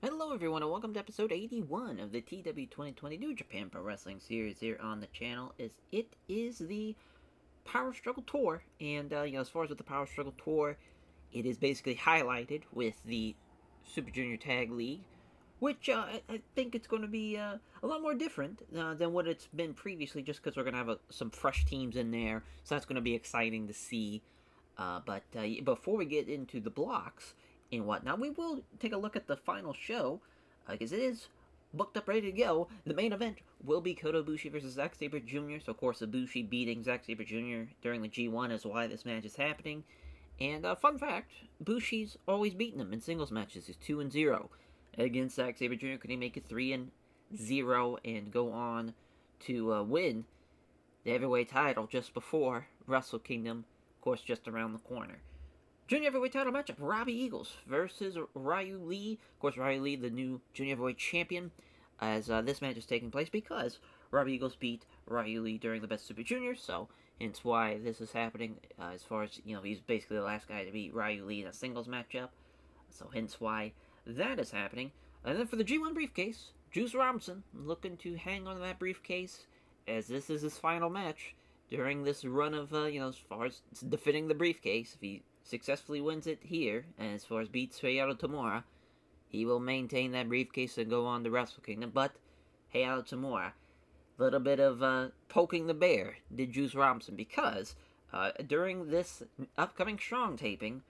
Hello, everyone, and welcome to episode 81 of the TEW 2020 New Japan Pro Wrestling series here on the channel. It is the Power Struggle Tour, and as far as with the Power Struggle Tour, it is basically highlighted with the Super Junior Tag League, which I think it's going to be a lot more different than what it's been previously, just because we're going to have some fresh teams in there, so that's going to be exciting to see. But before we get into the blocks and whatnot, we will take a look at the final show because it is booked up, ready to go. The main event will be Kota Ibushi versus Zack Sabre Jr. So, of course, Ibushi beating Zack Sabre Jr. during the G1 is why this match is happening. And fun fact: Ibushi's always beaten him in singles matches. He's 2-0 against Zack Sabre Jr. Could he make it 3-0 and go on to win the heavyweight title just before Wrestle Kingdom, of course, just around the corner? Junior heavyweight title matchup: Robbie Eagles versus Ryu Lee. Of course, Ryu Lee, the new junior heavyweight champion, as this match is taking place because Robbie Eagles beat Ryu Lee during the Best Super Juniors, so hence why this is happening. As far as he's basically the last guy to beat Ryu Lee in a singles matchup, so hence why that is happening. And then for the G1 briefcase, Juice Robinson looking to hang on to that briefcase as this is his final match during this run of as far as defending the briefcase. If he successfully wins it here, and as far as beats Hayato Tamura, he will maintain that briefcase and go on to Wrestle Kingdom. But Hayato Tamura, a little bit of poking the bear, did Juice Robinson, because during this upcoming Strong taping,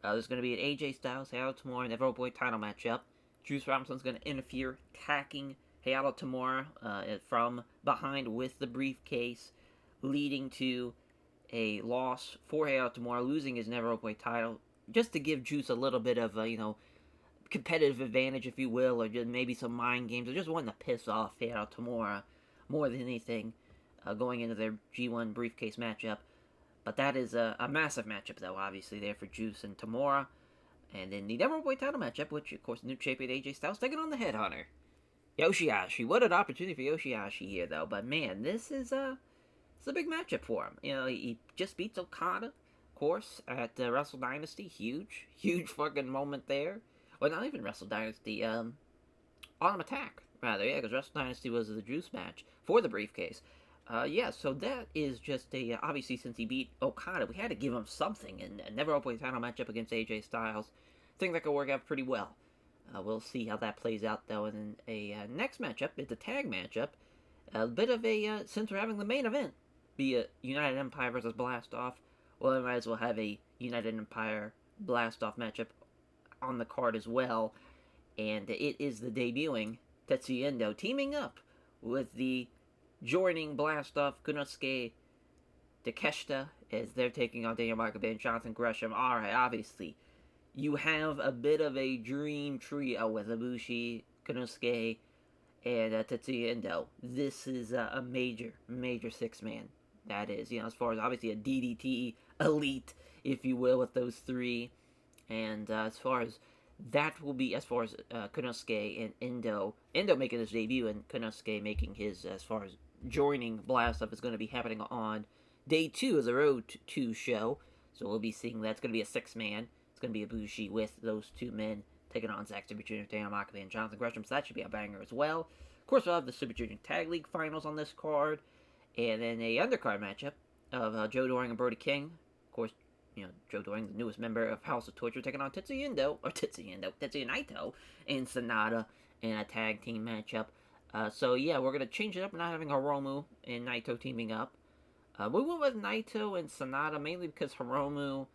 there's going to be an AJ Styles, Hayato Tamura, and Everboy title matchup. Juice Robinson's going to interfere, attacking Hayato Tamura from behind with the briefcase, leading to a loss for Hayato Tamura, losing his Never Openweight title, just to give Juice a little bit of competitive advantage, if you will, or just maybe some mind games, or just wanting to piss off Hayato Tamura more than anything, going into their G1 briefcase matchup. But that is a massive matchup, though, obviously, there for Juice and Tamura. And then the Never Openweight title matchup, which, of course, new champion AJ Styles taking on the Headhunter, Yoshihashi. What an opportunity for Yoshihashi here, though. But man, this is it's a big matchup for him. He just beats Okada, of course, at Wrestle Dynasty. Huge, huge fucking moment there. Well, not even Wrestle Dynasty. Autumn Attack, rather. Yeah, because Wrestle Dynasty was the Juice match for the briefcase. Yeah, so that is just a obviously since he beat Okada, we had to give him something, and never open title matchup against AJ Styles. I think that could work out pretty well. We'll see how that plays out though. And then a next matchup, it's a tag matchup. A bit of a since we're having the main event be a United Empire versus Blast Off, well, we might as well have a United Empire Blast Off matchup on the card as well. And it is the debuting Tetsuya Endo teaming up with the joining Blast Off Kunosuke Takeshita as they're taking on Daniel Michael and Jonathan Gresham. Alright, obviously, you have a bit of a dream trio with Ibushi, Kunosuke, and Tetsuya Endo. This is a major, major six-man. That is, as far as obviously a DDT elite, if you will, with those three. And as far as that will be, as far as Konosuke and Endo making his debut, and Konosuke making his, as far as joining Blast Off, is going to be happening on day 2 of the Road to show. So we'll be seeing that's going to be a six-man. It's going to be Ibushi with those two men taking on Zack Sabre Jr., Daniel Makabe, and Jonathan Gresham. So that should be a banger as well. Of course, we'll have the Super Junior Tag League Finals on this card. And then a undercard matchup of Joe Doring and Brody King. Of course, Joe Doring, the newest member of House of Torture, taking on Tetsuya Naito and Sonata in a tag team matchup. So yeah, we're gonna change it up. We're not having Hiromu and Naito teaming up. We went with Naito and Sonata mainly because Hiromu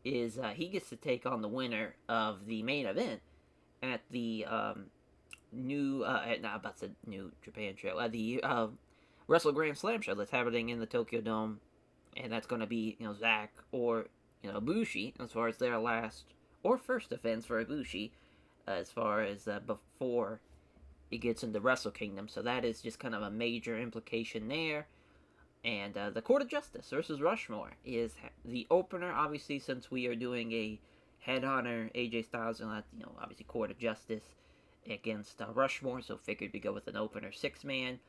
is he gets to take on the winner of the main event at the new not about the new Japan show, the Wrestle Grand Slam show that's happening in the Tokyo Dome, and that's going to be Zack or Ibushi as far as their last or first defense for Ibushi, as far as before he gets into Wrestle Kingdom. So that is just kind of a major implication there. And the Court of Justice versus Rushmore is the opener. Obviously, since we are doing a Headhunter AJ Styles, and obviously Court of Justice against Rushmore, so figured we go with an opener six-man.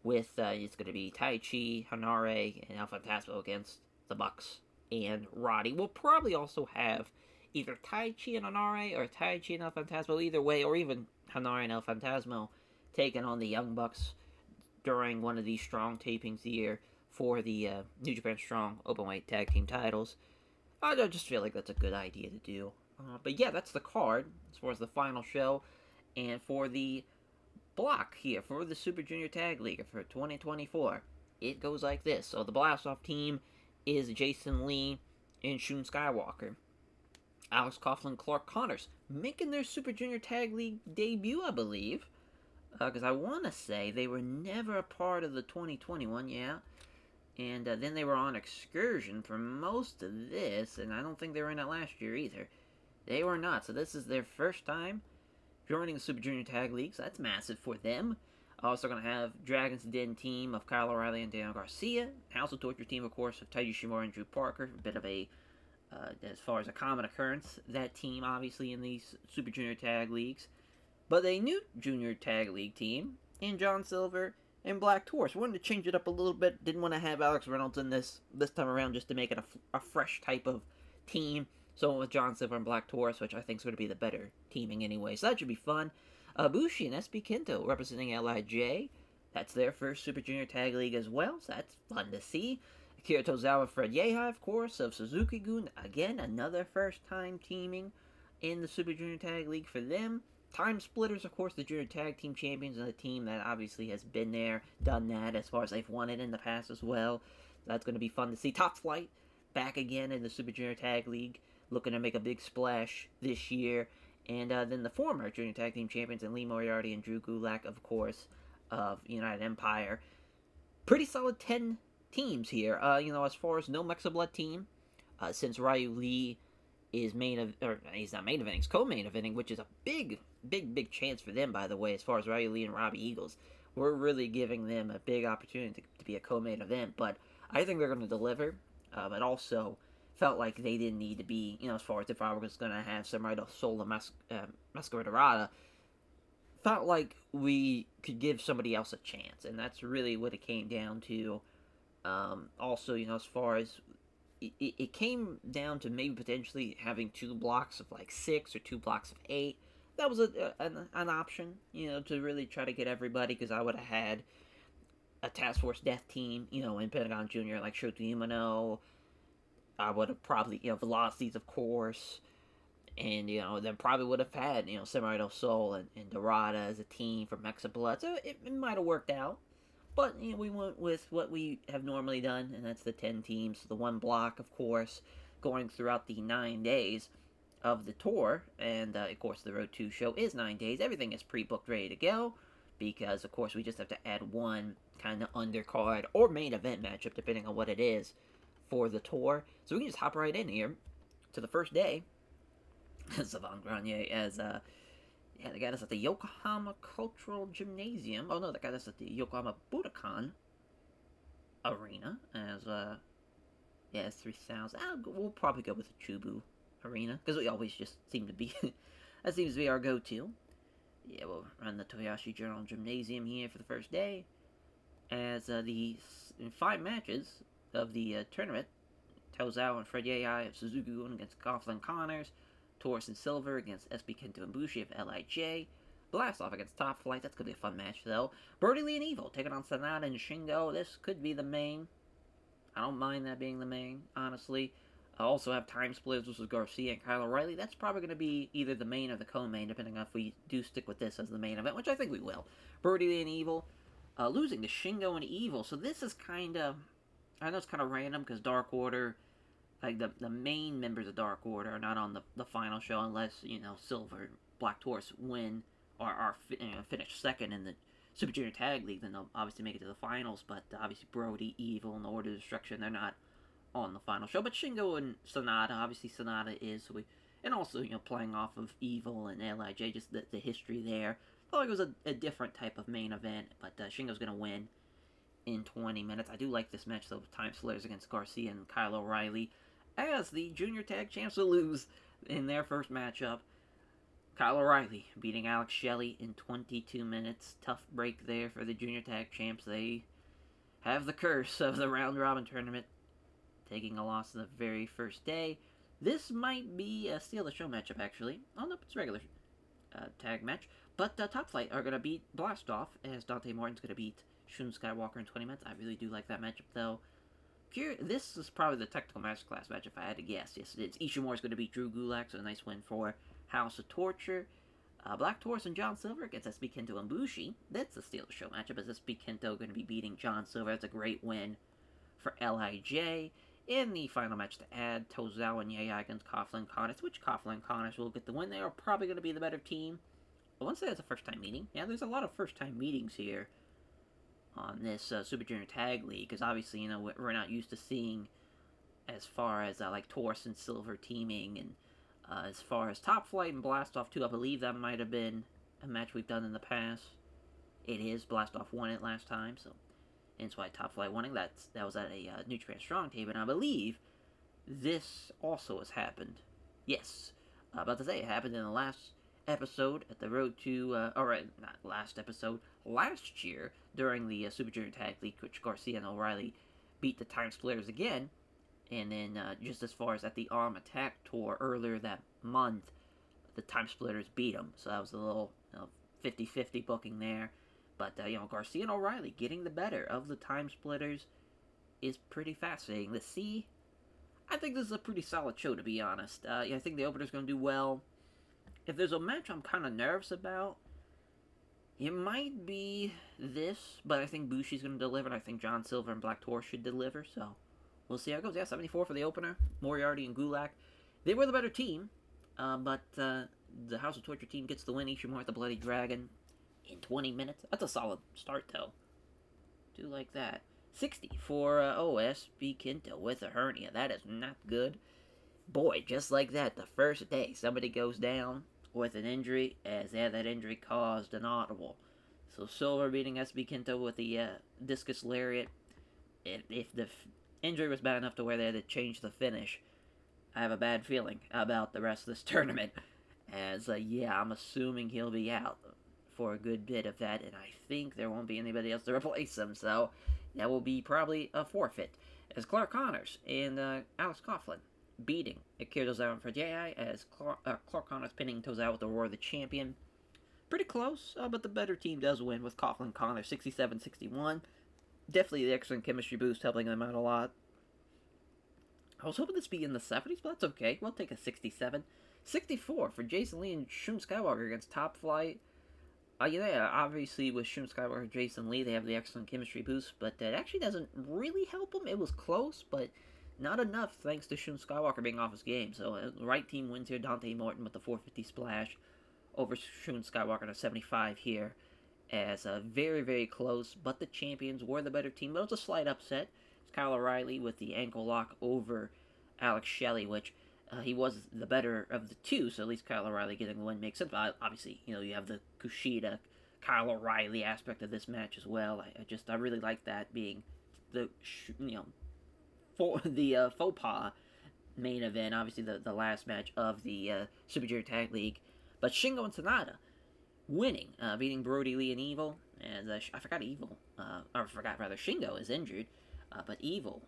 With it's going to be Taichi, Hanare, and El Fantasmo against the Bucks and Roddy. We'll probably also have either Taichi and Hanare or Taichi and El Phantasmo, either way, or even Hanare and El Phantasmo taking on the Young Bucks during one of these strong tapings here for the New Japan Strong Openweight Tag Team titles. I just feel like that's a good idea to do. But yeah, that's the card as far as the final show. And for the block here for the Super Junior Tag League for 2024, it goes like this. So the Blast Off team is Jason Lee and Shun Skywalker. Alex Coughlin, Clark Connors making their Super Junior Tag League debut, I believe. Because I want to say they were never a part of the 2021, yeah. And then they were on excursion for most of this, and I don't think they were in it last year either. They were not, so this is their first time joining the Super Junior Tag League, so that's massive for them. Also going to have Dragon's Den team of Kyle O'Reilly and Daniel Garcia. House of Torture team, of course, of Taiji Shimura and Drew Parker. A bit of a, as far as a common occurrence, that team, obviously, in these Super Junior Tag Leagues. But a new Junior Tag League team in John Silver and Black Taurus. Wanted to change it up a little bit. Didn't want to have Alex Reynolds in this time around just to make it a fresh type of team. So with John Silver and Black Taurus, which I think is going to be the better teaming anyway. So that should be fun. Bushi and SB Kento representing LIJ. That's their first Super Junior Tag League as well, so that's fun to see. Akira Tozawa and Fred Yehi, of course, of Suzuki-gun. Again, another first-time teaming in the Super Junior Tag League for them. Time Splitters, of course, the Junior Tag Team Champions, and a team that obviously has been there, done that, as far as they've won it in the past as well. That's going to be fun to see. Top Flight, back again in the Super Junior Tag League, looking to make a big splash this year. And then the former Junior Tag Team Champions, and Lee Moriarty and Drew Gulak, of course, of United Empire. Pretty solid 10 teams here. As far as no Mexa Blood team, since Ryu Lee is he's not main eventing, he's co-main eventing, which is a big chance for them, by the way, as far as Ryu Lee and Robbie Eagles. We're really giving them a big opportunity to be a co-main event, but I think they're going to deliver, but also felt like they didn't need to be, as far as if I was going to have Samurai del Sol and Masquerade, felt like we could give somebody else a chance, and that's really what it came down to. Also, as far as it came down to maybe potentially having 2 blocks of like 6 or 2 blocks of 8. That was an option, to really try to get everybody, because I would have had a Task Force Death team, in Pentagon Jr., like Shota Umino. I would have probably, Velocities, of course, and, then probably would have had, Samurai del Sol and Dorada as a team for Mexa Blood, so it might have worked out. But, we went with what we have normally done, and that's the 10 teams, the 1 block, of course, going throughout the 9 days of the tour, and, of course, the Road 2 show is 9 days. Everything is pre-booked, ready to go, because, of course, we just have to add one kind of undercard or main event matchup, depending on what it is, for the tour. So we can just hop right in here to the first day. Savant Grenier as, they got us at the Yokohama Cultural Gymnasium. Oh, no, they got us at the Yokohama Budokan Arena as, it's 3,000. We'll probably go with the Chubu Arena, because we always just seem to be, that seems to be our go-to. Yeah, we'll run the Toyoshi General Gymnasium here for the first day, as in 5 matches of the tournament, Tozawa and Fred Yei of Suzuki-gun against Coughlin Connors, Taurus and Silver against SB Kento and Bushi of LIJ, Blast Off against Top Flight. That's going to be a fun match, though. Brody Lee and Evil taking on Sanada and Shingo. This could be the main. I don't mind that being the main, honestly. I also have Time Splitters versus Garcia and Kyle O'Reilly. That's probably going to be either the main or the co-main, depending on if we do stick with this as the main event, which I think we will. Brody Lee and Evil losing to Shingo and Evil. So this is kind of, I know it's kind of random, because Dark Order, like the main members of Dark Order are not on the final show unless, Silver, Black Taurus win or are finish second in the Super Junior Tag League, then they'll obviously make it to the finals. But obviously Brody, Evil, and the Order of Destruction, they're not on the final show. But Shingo and Sanada, obviously Sanada is, and also, playing off of Evil and LIJ, just the history there. Felt like it was a different type of main event, but Shingo's going to win in 20 minutes. I do like this match, though, with Time Slayers against Garcia and Kyle O'Reilly, as the Junior Tag Champs will lose in their first matchup. Kyle O'Reilly beating Alex Shelley in 22 minutes. Tough break there for the Junior Tag Champs. They have the curse of the round-robin tournament, taking a loss the very first day. This might be a steal the show matchup, actually. Oh, no, it's a regular tag match. But Top Flight are going to beat Blast Off, as Dante Martin's going to beat Shun Skywalker in 20 minutes. I really do like that matchup, though. This is probably the technical masterclass match if I had to guess. Yes, it is. Ishimori is going to beat Drew Gulak, so a nice win for House of Torture. Black Taurus and John Silver against SB Kento and Bushi. That's the steal of the show matchup. Is SB Kento going to be beating John Silver? That's a great win for LIJ. In the final match to add, Tozawa and Yaya against Coughlin and Connors, which Coughlin and Connors will get the win. They are probably going to be the better team. I won't say it's a first time meeting. Yeah, there's a lot of first time meetings here on this Super Junior Tag League, because obviously, you know, we're not used to seeing as far as like Taurus and Silver teaming, and as far as Top Flight and Blast Off too. I believe that might have been a match we've done in the past. It is. Blast Off won it last time, so hence why Top Flight winning. That was at a New Japan Strong tape, and I believe this also has happened. Yes, about to say it happened in the last episode at the Road to, alright, not last episode, last year during the Super Junior Tag League, which Garcia and O'Reilly beat the Time Splitters again. And then just as far as at the Arm Attack Tour earlier that month, the Time Splitters beat them. So that was a little 50-50 booking there. But, Garcia and O'Reilly getting the better of the Time Splitters is pretty fascinating to see. I think this is a pretty solid show, to be honest. I think the opener's going to do well. If there's a match I'm kind of nervous about, it might be this, but I think Bushi's going to deliver, and I think John Silver and Black Taurus should deliver, so we'll see how it goes. Yeah, 74 for the opener. Moriarty and Gulak. They were the better team, but the House of Torture team gets the win. Ishimori at the Bloody Dragon in 20 minutes. That's a solid start, though. Do like that. 60 for SB Kento with a hernia. That is not good. Boy, just like that, the first day, somebody goes down with an injury, as that injury caused an audible. So Silver beating SB Kento with the discus lariat. If the injury was bad enough to where they had to change the finish, I have a bad feeling about the rest of this tournament. As, I'm assuming he'll be out for a good bit of that, and I think there won't be anybody else to replace him, so that will be probably a forfeit. As Clark Connors and Alex Coughlin beating Akira Tozawa for J.I. as Clark Connors pinning Tozawa with the Roar of the Champion. Pretty close, but the better team does win with Coughlin Connors 67-61. Definitely the excellent chemistry boost helping them out a lot. I was hoping this would be in the 70s, but that's okay. We'll take a 67. 64 for Jason Lee and Shun Skywalker against Top Flight. Obviously with Shun Skywalker and Jason Lee, they have the excellent chemistry boost, but that actually doesn't really help them. It was close, but not enough thanks to Shun Skywalker being off his game. So the right team wins here. Dante Martin with the 450 splash over Shun Skywalker to 75 here. As very, very close, but the champions were the better team. But it was a slight upset. It's Kyle O'Reilly with the ankle lock over Alex Shelley, which he was the better of the two, so at least Kyle O'Reilly getting the win makes sense. But obviously, you have the Kushida, Kyle O'Reilly aspect of this match as well. I really like that being the, for the faux pas main event. Obviously, the last match of the Super Junior Tag League. But Shingo and Sonata winning, beating Brody Lee and Evil. And Shingo is injured, but Evil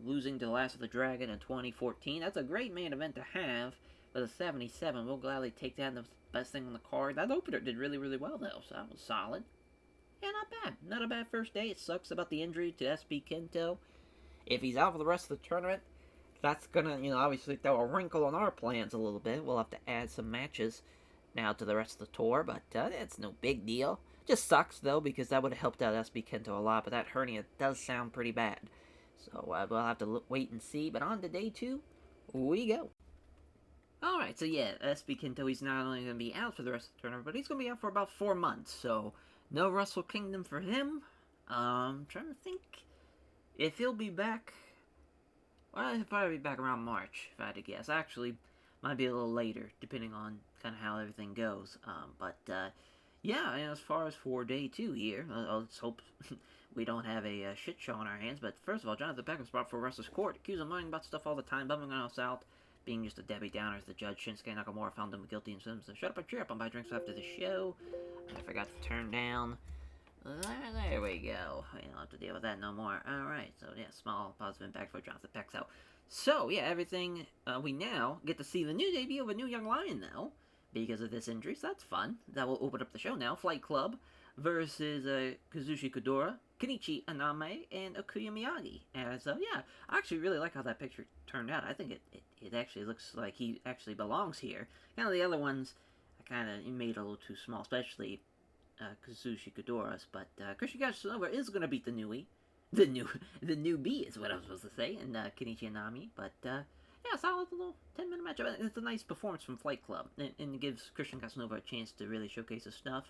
losing to the Last of the Dragon in 2014. That's a great main event to have, but a 77. We'll gladly take that. The best thing on the card. That opener did really, really well, though, so that was solid. Yeah, not bad. Not a bad first day. It sucks about the injury to SB Kento. If he's out for the rest of the tournament, that's gonna, obviously throw a wrinkle on our plans a little bit. We'll have to add some matches now to the rest of the tour, but it's no big deal. Just sucks, though, because that would have helped out SB Kento a lot, but that hernia does sound pretty bad. So we'll have to wait and see. But on to day 2, we go. Alright, so yeah, SB Kento, he's not only going to be out for the rest of the tournament, but he's going to be out for about 4 months. So no Wrestle Kingdom for him. I'm trying to think if he'll be back. Well, he'll probably be back around March, if I had to guess. Actually, might be a little later, depending on kind of how everything goes. As far as for day 2 here, let's hope we don't have a shit show on our hands. But first of all, Jonathan Beckham's brought for Wrestler's Court, accused of lying about stuff all the time, bumming us out, being just a Debbie Downer as the judge. Shinsuke Nakamura found him guilty and sentenced to shut up and cheer up and buy drinks after the show. I forgot to turn down. There we go. I don't have to deal with that no more. Alright, so yeah, small positive impact for Jonathan Peck. So So, yeah, everything, we now get to see the new debut of a new young lion, though, because of this injury, so that's fun. That will open up the show now. Flight Club versus Kazushi Kodora, Kenichi Aname, and Akuya Miyagi. As, yeah, I actually really like how that picture turned out. I think it actually looks like he actually belongs here. Kind of the other ones, I kind of made a little too small, especially Kazushi Kodora's, but Christian Casanova is going to beat the newbie. The new, the newbie is what I was supposed to say, and Kenichi Anami. But yeah, solid little 10-minute matchup. It's a nice performance from Flight Club, and it gives Christian Casanova a chance to really showcase his stuff.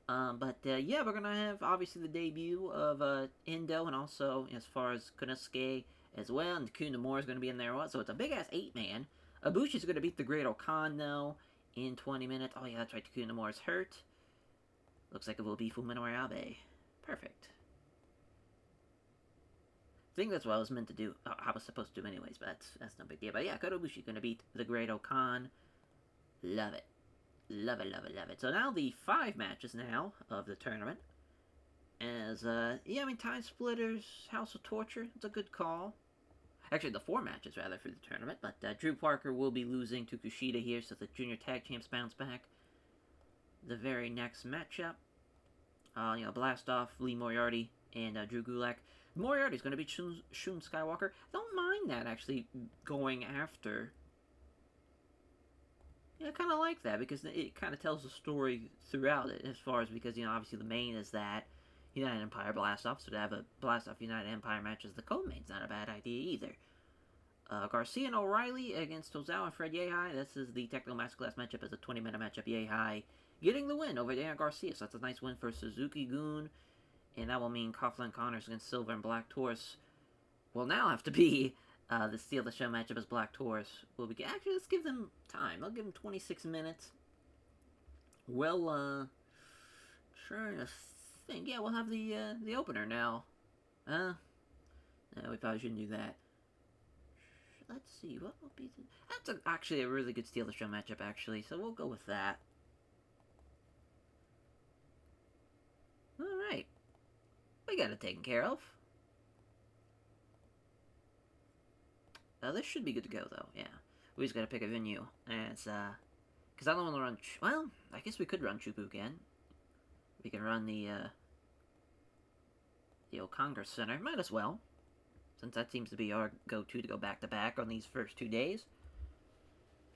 But yeah, we're gonna have obviously the debut of Endo, and also as far as Konosuke as well, and Kunamura is gonna be in there. So it's a big ass 8-man. Ibushi's gonna beat the Great Okan though in 20 minutes. Oh yeah, that's right. Kunamura's hurt. Looks like it will be Fuminori Abe. Perfect. I think that's what I was meant to do. I was supposed to do anyways, but that's no big deal. But yeah, Kota Ibushi gonna beat the Great Okan. Love it. Love it, love it, love it. So now the 5 matches now of the tournament. As, yeah, I mean, Time Splitters, House of Torture, it's a good call. Actually, the 4 matches, rather, for the tournament. But Drew Parker will be losing to Kushida here, so the Junior Tag Champs bounce back. The very next matchup, Blast Off, Lee Moriarty, and Drew Gulak. Moriarty's going to be Shun Skywalker. Don't mind that, actually, going after. Yeah, I kind of like that because it kind of tells the story throughout it, as far as because, obviously the main is that United Empire Blast Off, so to have a Blast Off United Empire match as the co-main's not a bad idea either. Garcia and O'Reilly against Tozawa and Fred Yehai. This is the Technical Masterclass matchup as a 20-minute matchup. Yehai getting the win over Daniel Garcia, so that's a nice win for Suzuki-gun. And that will mean Coughlin Connors against Silver and Black Taurus will now have to be the Steal the Show matchup as Black Taurus will be. Actually, let's give them time. I'll give them 26 minutes. Well, trying to think. Yeah, we'll have the opener now. No, we probably shouldn't do that. Let's see, what will be the... That's actually a really good Steal the Show matchup, actually, so we'll go with that. Alright. We got it taken care of. This should be good to go, though, yeah. We just gotta pick a venue. As, because I don't want to run... Well, I guess we could run Chubuken. We can run the old Congress Center. Might as well. Since that seems to be our go-to to go back-to-back on these first 2 days.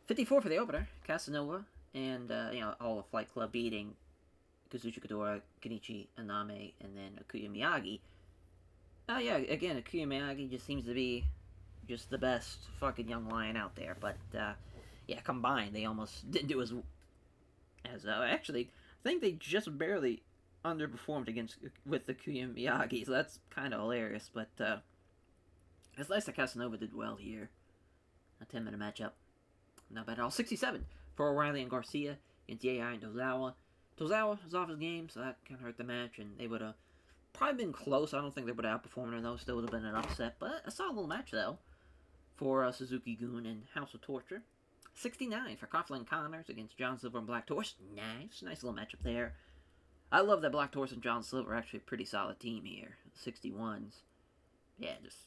54 for the opener. Casanova and, all of Flight Club beating Kazuchi Kodora, Kenichi Aname, and then Akuya Miyagi. Yeah, again, Akuya Miyagi just seems to be just the best fucking young lion out there. But, yeah, combined, they almost didn't do as actually, I think they just barely underperformed with the Akuya Miyagi, so that's kind of hilarious. But, it's nice that Casanova did well here. A 10-minute matchup. Not bad at all. 67 for O'Reilly and Garcia against Yehai and Tozawa. Tozawa was off his game, so that kind of hurt the match, and they would have probably been close. I don't think they would have outperformed him, though. Still would have been an upset, but a solid little match, though, for Suzuki-gun and House of Torture. 69 for Coughlin Connors against John Silver and Black Taurus. Nice little matchup there. I love that Black Taurus and John Silver are actually a pretty solid team here. 61s. Yeah, just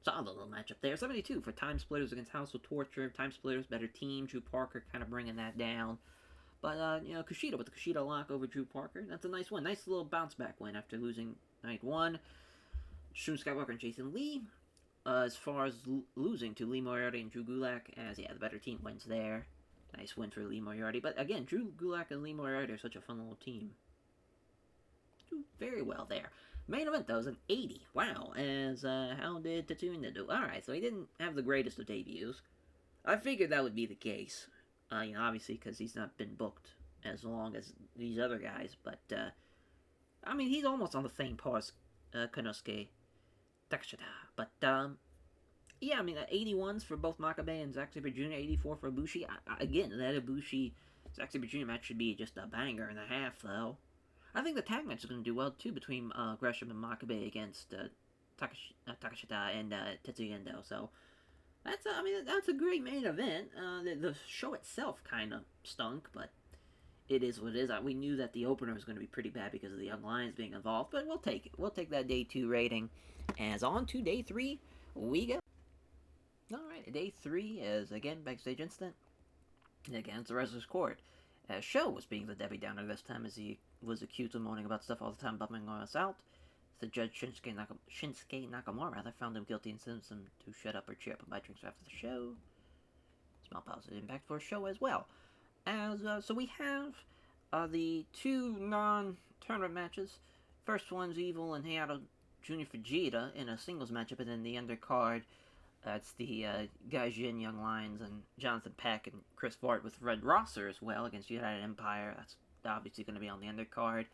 solid little matchup there. 72 for Time Splitters against House of Torture. Time Splitters, better team. Drew Parker kind of bringing that down. But, Kushida with the Kushida lock over Drew Parker. That's a nice win. Nice little bounce-back win after losing night 1. Shun Skywalker and Jason Lee. As far as losing to Lee Moriarty and Drew Gulak, as, yeah, the better team wins there. Nice win for Lee Moriarty. But, again, Drew Gulak and Lee Moriarty are such a fun little team. Do very well there. Main event, though, is an 80. Wow. As, how did Tatsuya do? Alright, so he didn't have the greatest of debuts. I figured that would be the case. Obviously, because he's not been booked as long as these other guys. But, I mean, he's almost on the same par as Konosuke Takeshita. But, yeah, I mean, 81s for both Makabe and Zack Sabre Jr., 84 for Ibushi. Again, that Ibushi-Zack Sabre Jr. match should be just a banger and a half, though. I think the tag match is going to do well, too, between Gresham and Makabe against Takeshita and Tetsuya Endo. So, that's a great main event. The show itself kind of stunk, but it is what it is. We knew that the opener was going to be pretty bad because of the Young Lions being involved, but we'll take it. We'll take that day 2 rating. As on to day 3, we go. day 3 is, again, backstage incident against the Wrestler's Court. Show was being the Debbie Downer this time as he was accused of moaning about stuff all the time, bumming us out. The judge, Shinsuke Nakamura, found him guilty and sentenced him to shut up or cheer up and buy drinks after the show. Small positive impact for a show as well. So we have the 2 non-tournament matches. First one's Evil and Hayato Jr. Fujita in a singles matchup, and then the undercard, it's the Gaijin Young Lions and Jonathan Peck and Chris Vart with Red Rosser as well against United Empire. That's obviously going to be on the undercard.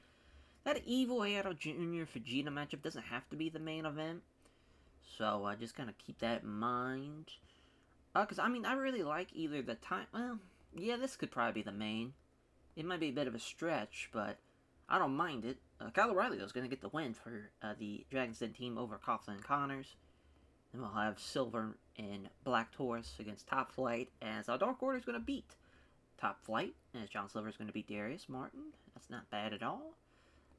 That Evil Hayato Jr. Fujita matchup doesn't have to be the main event, so just kind of keep that in mind. Because, I mean, I really like either the time... Well, yeah, this could probably be the main. It might be a bit of a stretch, but I don't mind it. Kyle O'Reilly, though, is going to get the win for the Dragon's Den team over Coughlin and Connors. Then we'll have Silver and Black Taurus against Top Flight, as our Dark Order is going to beat Top Flight, as John Silver is going to beat Darius Martin. That's not bad at all.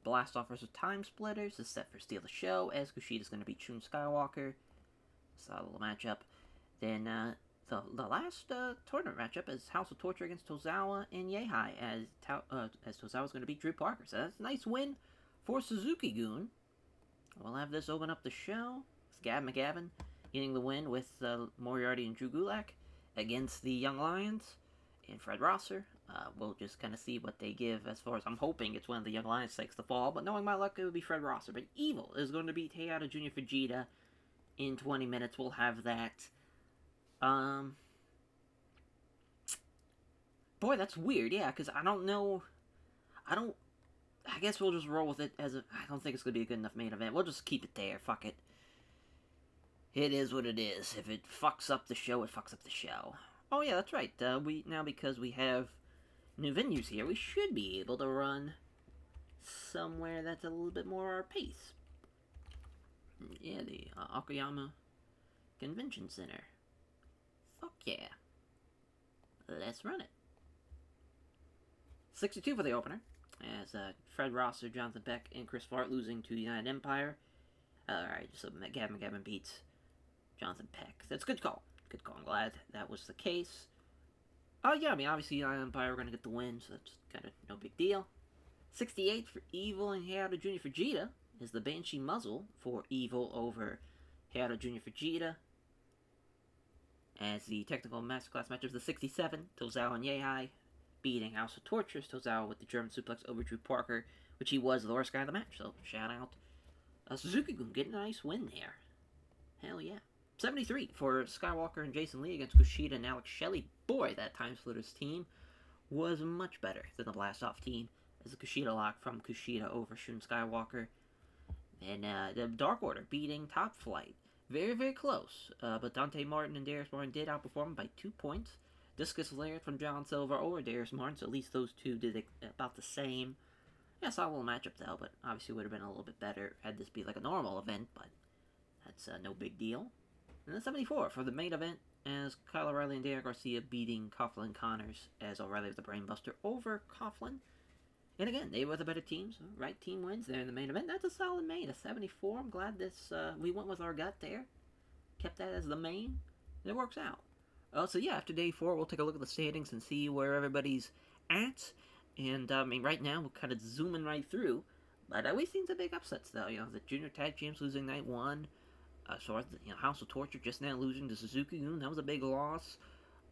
Blast Off versus Time Splitters is set for Steal the Show, as Kushida's going to beat Shun Skywalker. Solid little matchup. Then, the last tournament matchup is House of Torture against Tozawa and Yehi, as Tozawa's going to beat Drew Parker. So that's a nice win for Suzuki-gun. We'll have this open up the show. It's Gab McGavin getting the win with Moriarty and Drew Gulak against the Young Lions and Fred Rosser. We'll just kind of see what they give as far as I'm hoping it's one of the Young Lions takes the fall, but knowing my luck, it would be Fred Rosser. But Evil is going to beat Hayato Jr. Fujita in 20 minutes. We'll have that. Boy, that's weird, yeah, because I don't know, I guess we'll just roll with it I don't think it's going to be a good enough main event. We'll just keep it there, fuck it. It is what it is. If it fucks up the show, it fucks up the show. Oh yeah, that's right, because we have new venues here, we should be able to run somewhere that's a little bit more our pace. Yeah, the Okayama Convention Center. Fuck yeah. Let's run it. 62 for the opener, as Fred Rosser, Jonathan Peck, and Chris Vart losing to the United Empire. Alright, so Gavin beats Jonathan Peck. That's a good call. Good call. I'm glad that was the case. Yeah, I mean, obviously United Empire are going to get the win, so that's kind of no big deal. 68 for Evil and Hayato Jr. Fujita is the Banshee Muzzle for Evil over Hayato Jr. Fujita. As the technical masterclass match of the 67, Tozawa and Yehi beating House of Torture. Tozawa with the German suplex over Drew Parker, which he was the worst guy in the match, so shout out. Suzuki-gun getting a nice win there. Hell yeah. 73 for Skywalker and Jason Lee against Kushida and Alex Shelley. Boy, that Time Splitters team was much better than the Blast Off team, as the Kushida lock from Kushida over Shun Skywalker. Then the Dark Order beating Top Flight. Very, very close, but Dante Martin and Darius Martin did outperform by 2 points. Discus Laird from John Silver over Darius Martin, so at least those two did about the same. Yeah, solid little matchup though, but obviously would have been a little bit better had this be like a normal event, but that's no big deal. And then 74 for the main event, as Kyle O'Reilly and Daniel Garcia beating Coughlin and Connors, as O'Reilly was the Brainbuster over Coughlin. And again, they were the better team, so right team wins there in the main event. That's a solid main, a 74. I'm glad we went with our gut there. Kept that as the main. And it works out. So yeah, after day 4, we'll take a look at the standings and see where everybody's at. And, I mean, right now, we're kind of zooming right through. But we've seen some big upsets, though. You know, the Junior Tag Champs losing night 1. So, House of Torture just now losing to Suzuki-gun. That was a big loss.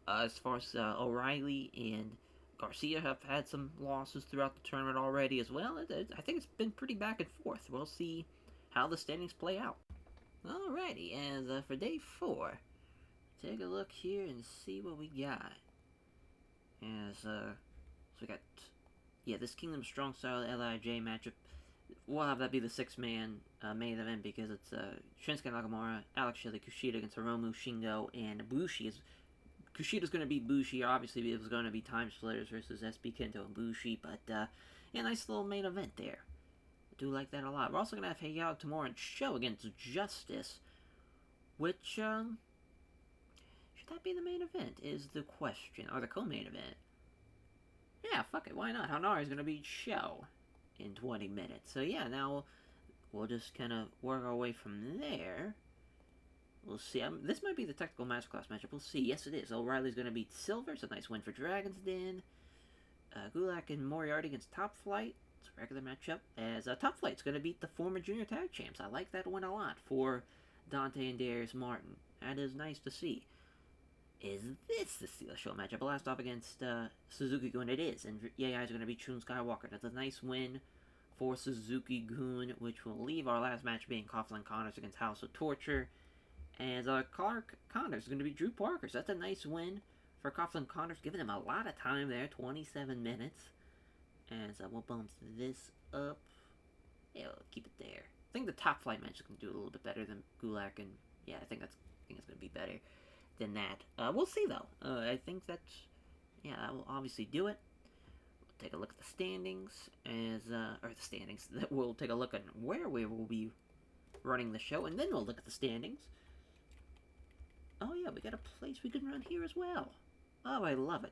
As far as O'Reilly and Garcia have had some losses throughout the tournament already as well. I think it's been pretty back and forth. We'll see how the standings play out. Alrighty, and for day 4, take a look here and see what we got. As, so we got, this Kingdom Strong Style LIJ matchup. We'll have that be the 6-man main event because it's Shinsuke Nakamura, Alex Shelley, Kushida against Hiromu, Shingo, and Bushi. Kushida's going to beat Bushi. Obviously, it was going to be Time Splitters versus SB Kento and Bushi, but nice little main event there. I do like that a lot. We're also going to have Hayato Tamura and Show against Justice, which, should that be the main event, is the question, or the co-main event? Yeah, fuck it, why not? Hanari's going to beat Show in 20 minutes. So yeah, now we'll just kind of work our way from there. We'll see. This might be the technical masterclass matchup. We'll see. Yes, it is. O'Reilly's going to beat Silver. It's a nice win for Dragon's Den. Gulak and Moriarty against Top Flight. It's a regular matchup. As Top Flight's going to beat the former junior tag champs. I like that win a lot for Dante and Darius Martin. That is nice to see. Is this the Steel Show matchup? Last off against Suzuki-gun. It is. And Yai is going to beat Shun Skywalker. That's a nice win for Suzuki-gun, which will leave our last match being Coughlin Connors against House of Torture. And Clark Connors is going to be Drew Parker. So that's a nice win for Coughlin Connors, giving him a lot of time there, 27 minutes. And so we'll bump this up. Yeah, we'll keep it there. I think the Top Flight match is going to do a little bit better than Gulak, and yeah, I think it's going to be better than that. We'll see though. I think that's, yeah, that will obviously do it. We'll take a look at the standings or the standings. We'll take a look at where we will be running the show, and then we'll look at the standings. Oh yeah, we got a place we can run here as well. Oh, I love it.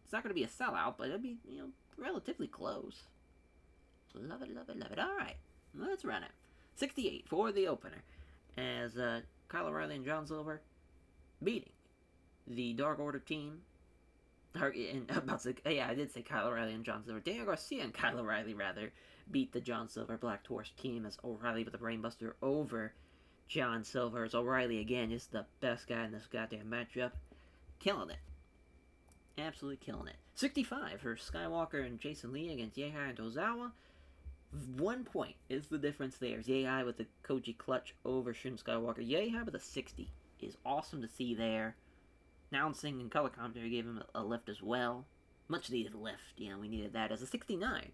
It's not going to be a sellout, but it'll be, relatively close. Love it, love it, love it. All right, let's run it. 68 for the opener, as Kyle O'Reilly and John Silver beating the Dark Order team. I did say Kyle O'Reilly and John Silver. Daniel Garcia and Kyle O'Reilly, rather, beat the John Silver Black Torch team, as O'Reilly with the Brainbuster over John Silver. As O'Reilly, again, is the best guy in this goddamn matchup. Killing it. Absolutely killing it. 65 for Skywalker and Jason Lee against Yeihai and Tozawa. 1 point is the difference there. Yeihai with the Koji clutch over Shun Skywalker. Yeihai with a 60 is awesome to see there. Announcing and color commentary gave him a lift as well. Much needed lift. We needed that. As a 69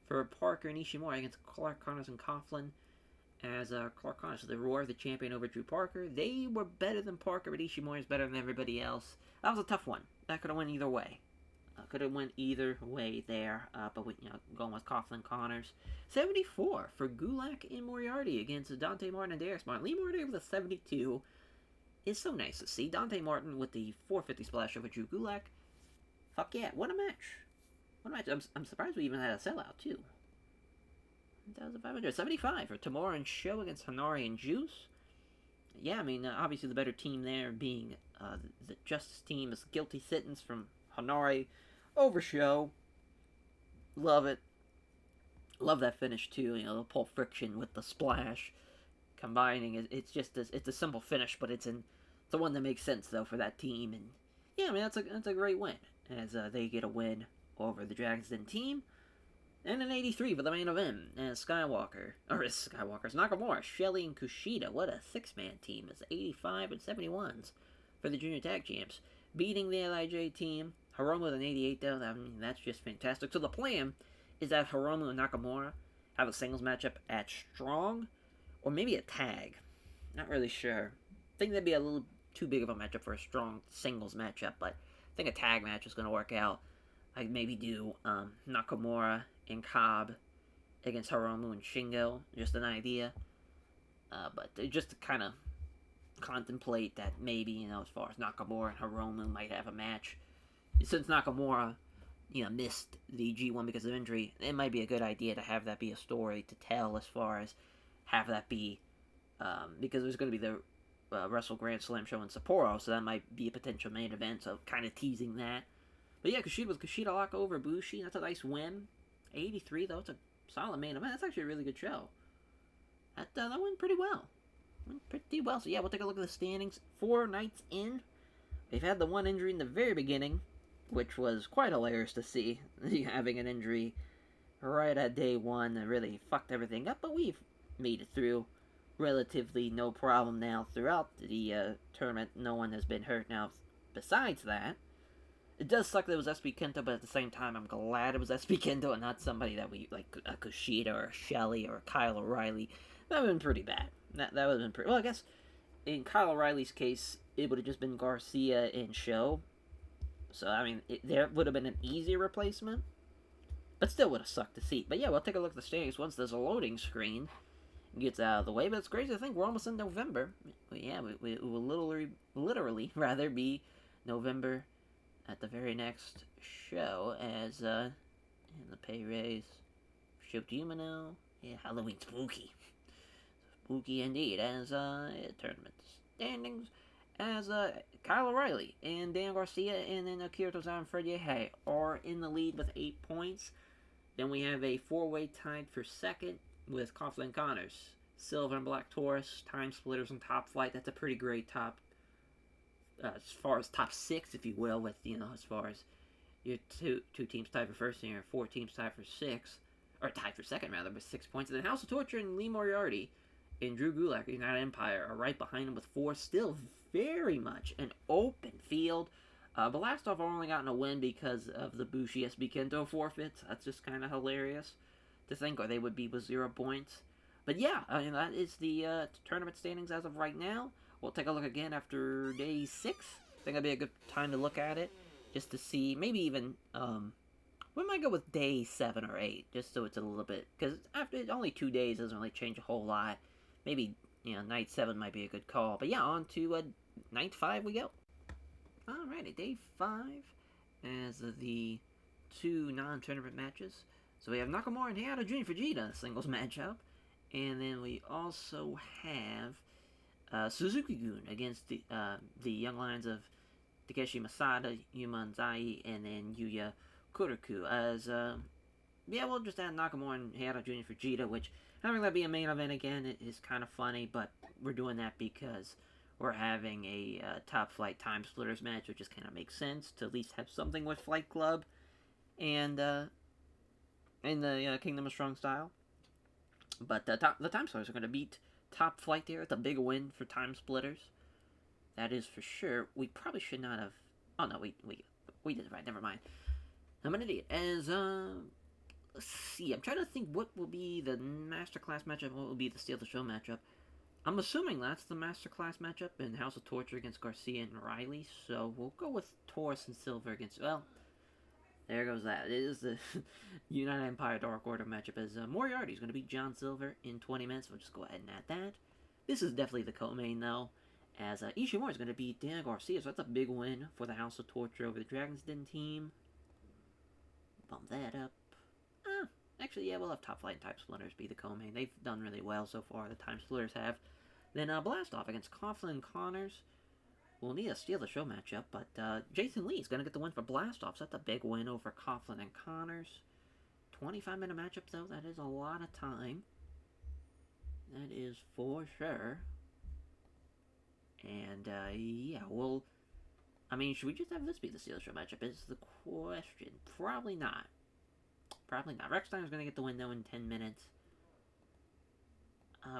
for Parker and Ishimori against Clark Connors and Coughlin. As Clark Connors, the Roar, the champion over Drew Parker. They were better than Parker, but Ishimori is better than everybody else. That was a tough one. That could have went either way. Could have went either way there. But we, going with Coughlin Connors. 74 for Gulak and Moriarty against Dante Martin and Darius Martin. Lee Moriarty with a 72 is so nice to see. Dante Martin with the 450 splash over Drew Gulak. Fuck yeah, what a match. What a match. I'm surprised we even had a sellout, too. 1,575 for Tamura and Show against Hanari and Juice. Yeah, obviously the better team there being the Justice team is Guilty Sentence from Hanari over Show. Love it. Love that finish too. The Pulp Friction with the splash combining. It's just it's a simple finish, but it's the one that makes sense though for that team. And yeah, that's a great win as they get a win over the Dragon's Den team. And an 83 for the main event as Nakamura, Shelley, and Kushida. What a 6-man team. It's 85 and 71s for the junior tag champs, beating the LIJ team. Hiromu with an 88 though. That's just fantastic. So the plan is that Hiromu and Nakamura have a singles matchup at Strong, or maybe a tag. Not really sure. I think that'd be a little too big of a matchup for a Strong singles matchup, but I think a tag match is going to work out. I'd maybe do Nakamura and Cobb against Hiromu and Shingo. Just an idea. But just to kind of contemplate that maybe, as far as Nakamura and Hiromu might have a match. Since Nakamura, missed the G1 because of injury, it might be a good idea to have that be a story to tell as far as have that be, because there's going to be the Wrestle Grand Slam show in Sapporo, so that might be a potential main event, so kind of teasing that. But yeah, Kushida lock over Bushi. That's a nice win. 83 though. It's a solid main event. That's actually a really good show. That went pretty well. So yeah, we'll take a look at the standings. 4 nights in. They've had the one injury in the very beginning, which was quite hilarious to see. Having an injury right at day 1 that really fucked everything up. But we've made it through relatively no problem now throughout the tournament. No one has been hurt now besides that. It does suck that it was SB Kento, but at the same time, I'm glad it was SB Kento and not somebody that we, like a Kushida or a Shelley or a Kyle O'Reilly. That would have been pretty bad. That would have been pretty... Well, I guess in Kyle O'Reilly's case, it would have just been Garcia and Show. So, there would have been an easier replacement. But still would have sucked to see. But yeah, we'll take a look at the standings once there's a loading screen gets out of the way. But it's crazy to think we're almost in November. But yeah, we will literally rather be November at the very next show as in the pay raise. Show Jumino. Yeah, Halloween spooky. spooky indeed as tournament standings as Kyle O'Reilly and Dan Garcia and then Akira Tozawa and Fred Yehi are in the lead with 8 points. Then we have a four-way tied for second with Coughlin Connors, Silver and Black Taurus, Time Splitters, and Top Flight. That's a pretty great top, as far as top 6, if you will, with, as far as your two teams tied for first and your 4 teams tied for 6, or tied for second rather, with 6 points. And then House of Torture and Lee Moriarty and Drew Gulak, United Empire, are right behind him with 4. Still very much an open field. Belastov only gotten a win because of the Bushi SB Kento forfeits. That's just kind of hilarious to think, or they would be with 0 points. But yeah, I mean, that is the tournament standings as of right now. We'll take a look again after day 6. I think that'd be a good time to look at it, just to see, maybe even, we might go with day 7 or 8, just so it's a little bit, because after only 2 days doesn't really change a whole lot. Maybe, night 7 might be a good call. But yeah, on to night 5 we go. Alrighty, day 5 as the 2 non-tournament matches. So we have Nakamura and Hayato Junior Fujita singles matchup. And then we also have Suzuki-gun against the young lions of Takeshi Masada, Yuma Nzai, and then Yuya Kuroku. As, we'll just add Nakamura and Hayato Junior Fujita, which having that be a main event again is kind of funny, but we're doing that because we're having a Top Flight Time Splitters match, which just kind of makes sense to at least have something with Flight Club and in the Kingdom of Strong Style. But the Time Splitters are going to beat Top Flight there. It's a big win for Time Splitters. That is for sure. We probably should not have... Oh, no, we did it right. Never mind. I'm an idiot. As, let's see. I'm trying to think what will be the Masterclass matchup, what will be the Steal the Show matchup. I'm assuming that's the Masterclass matchup in House of Torture against Garcia and Riley. So we'll go with Taurus and Silver against... Well, there goes that. It is the United Empire Dark Order matchup as Moriarty is going to beat John Silver in 20 minutes. We'll just go ahead and add that. This is definitely the co-main, though, as Ishimori is going to beat Dan Garcia. So that's a big win for the House of Torture over the Dragon's Den team. Bump that up. Actually, yeah, we'll have Top Flight and Time Splitters be the co-main. They've done really well so far, the Time Splitters have. Then Blastoff against Coughlin and Connors. We'll need a Steal the Show matchup, but Jason Lee is going to get the win for Blastoff, so that's a big win over Coughlin and Connors. 25-minute matchup, though, that is a lot of time. That is for sure. And, yeah, we'll... I mean, should we just have this be the Steal the Show matchup, is the question. Probably not. Probably not. Rex Steiner's going to get the win, though, in 10 minutes.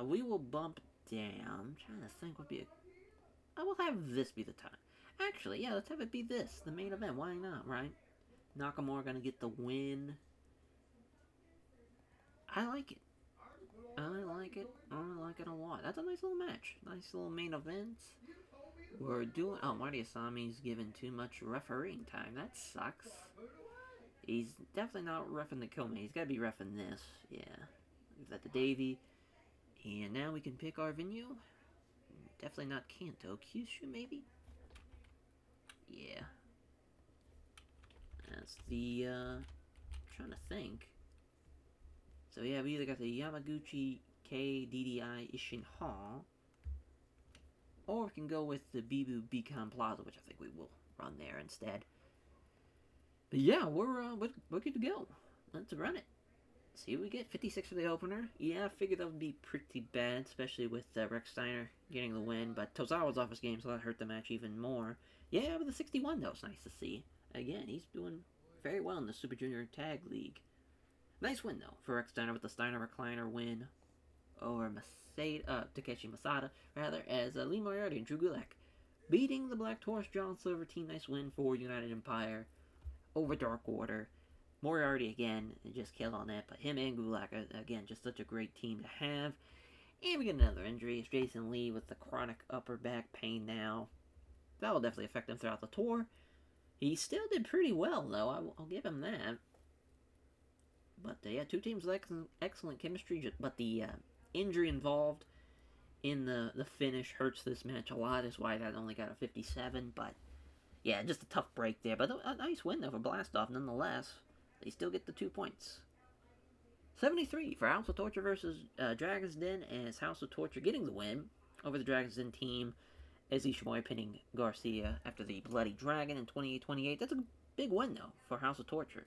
We will bump down. I'm trying to think what would be a... I will have this be the time. Actually, yeah, let's have it be this. The main event. Why not, right? Nakamura going to get the win. I like it. I like it. I like it a lot. That's a nice little match. Nice little main event. We're doing... Oh, Marty Asami's given too much refereeing time. That sucks. He's definitely not reffing the co-main. He's got to be reffing this. Yeah. Leave that to Davey. And now we can pick our venue. Definitely not Kanto. Kyushu, maybe? Yeah. That's the, trying to think. So yeah, we either got the Yamaguchi KDDI Ishin Hall, or we can go with the Bibu Beacon Plaza, which I think we will run there instead. But yeah, we're good to go. Let's run it. See what we get. 56 for the opener. Yeah, I figured that would be pretty bad, especially with Rex Steiner getting the win. But Tozawa's off his game, so that hurt the match even more. Yeah, with the 61, though, it's nice to see. Again, he's doing very well in the Super Junior Tag League. Nice win, though, for Rex Steiner with the Steiner Recliner win over Takeshi Masada, rather, as Lee Moriarty and Drew Gulak beating the Black Taurus John Silver team. Nice win for United Empire over Dark Order. Moriarty, again, just killed on that, but him and Gulak, again, just such a great team to have. And we get another injury. It's Jason Lee with the chronic upper back pain now. That will definitely affect him throughout the tour. He still did pretty well, though. I'll give him that. But, yeah, two teams with excellent chemistry, but the injury involved in the finish hurts this match a lot, is why that only got a 57, but, yeah, just a tough break there. But a nice win, though, for Blastoff, nonetheless. They still get the 2 points. 73 for House of Torture versus Dragon's Den, as House of Torture getting the win over the Dragon's Den team as Ishimori pinning Garcia after the Bloody Dragon in 28-28. That's a big win, though, for House of Torture.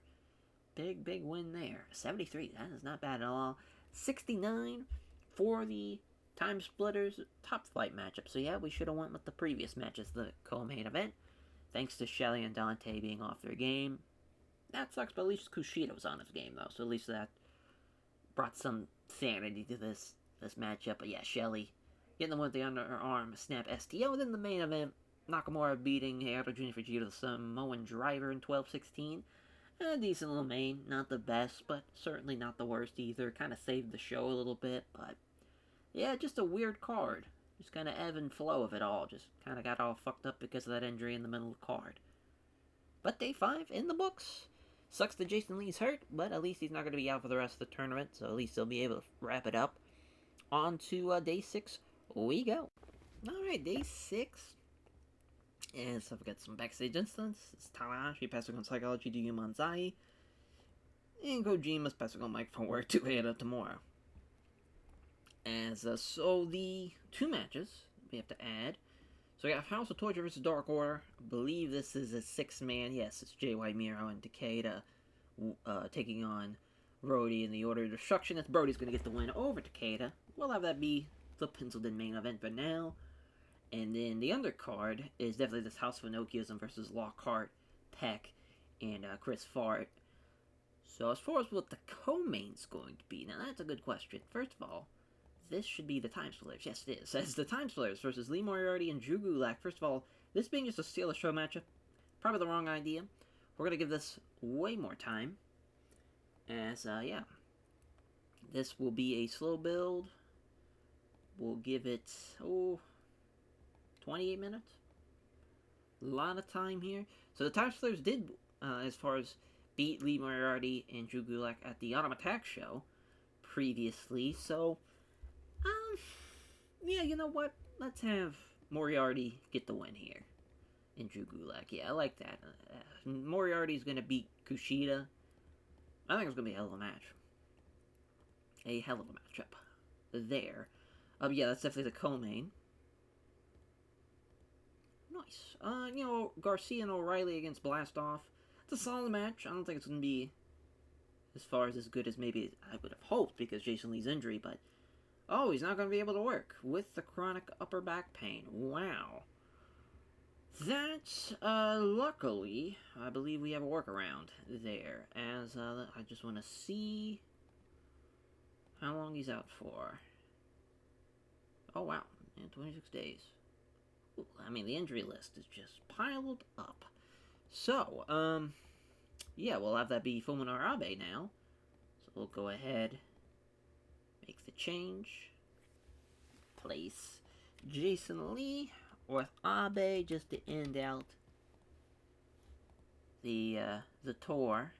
Big win there. 73, that is not bad at all. 69 for the Time Splitters Top Flight matchup. So yeah, we should have went with the previous matches, the co-main event. Thanks to Shelly and Dante being off their game. That sucks, but at least Kushida was on his game, though. So at least that brought some sanity to this matchup. But yeah, Shelly getting the one with the underarm snap STO. Then the main event, Nakamura beating Hayato Jr. Fujita, the Samoan Driver in 12-16. A decent little main. Not the best, but certainly not the worst either. Kind of saved the show a little bit, but yeah, just a weird card. Just kind of ebb and flow of it all. Just kind of got all fucked up because of that injury in the middle of the card. But day 5 in the books. Sucks that Jason Lee's hurt, but at least he's not going to be out for the rest of the tournament, so at least he'll be able to wrap it up. On to day 6 we go. Alright, day 6. And so we've got some backstage incidents. It's Tanahashi passing on Psychology to Yu Manzai. And Kojima's passing on microphone work to Eita Tamura. As so the 2 matches we have to add. So we got House of Torture versus Dark Order. I believe this is a 6-man. Yes, it's JY Miro and Takeda taking on Brody in the Order of Destruction. As Brody's going to get the win over Takeda. We'll have that be the penciled in main event for now. And then the undercard is definitely this House of Enochiism versus Lockhart, Peck, and Chris Fart. So as far as what the co-main's going to be, now that's a good question. First of all, this should be the Time Splitters. Yes, it is. It's the Time Splitters versus Lee Moriarty and Drew Gulak. First of all, this being just a steal the show matchup, probably the wrong idea. We're going to give this way more time. As, yeah. This will be a slow build. We'll give it, 28 minutes. A lot of time here. So the Time Splitters did, as far as beat Lee Moriarty and Drew Gulak at the Autumn Attack show previously. So, yeah, you know what? Let's have Moriarty get the win here. And Drew Gulak. Yeah, I like that. Moriarty's going to beat Kushida. I think it's going to be a hell of a match. A hell of a matchup there. Yeah, that's definitely the co-main. Nice. You know, Garcia and O'Reilly against Blastoff. It's a solid match. I don't think it's going to be as good as maybe I would have hoped because Jason Lee's injury, but oh, he's not going to be able to work with the chronic upper back pain. Wow. That's, luckily, I believe we have a workaround there, as, I just want to see how long he's out for. Oh, wow. Yeah, 26 days. Ooh, I mean, the injury list is just piled up. So, yeah, we'll have that be Fulminor Abe now. So we'll go ahead, make the change, place Jason Lee with Abe just to end out the tour.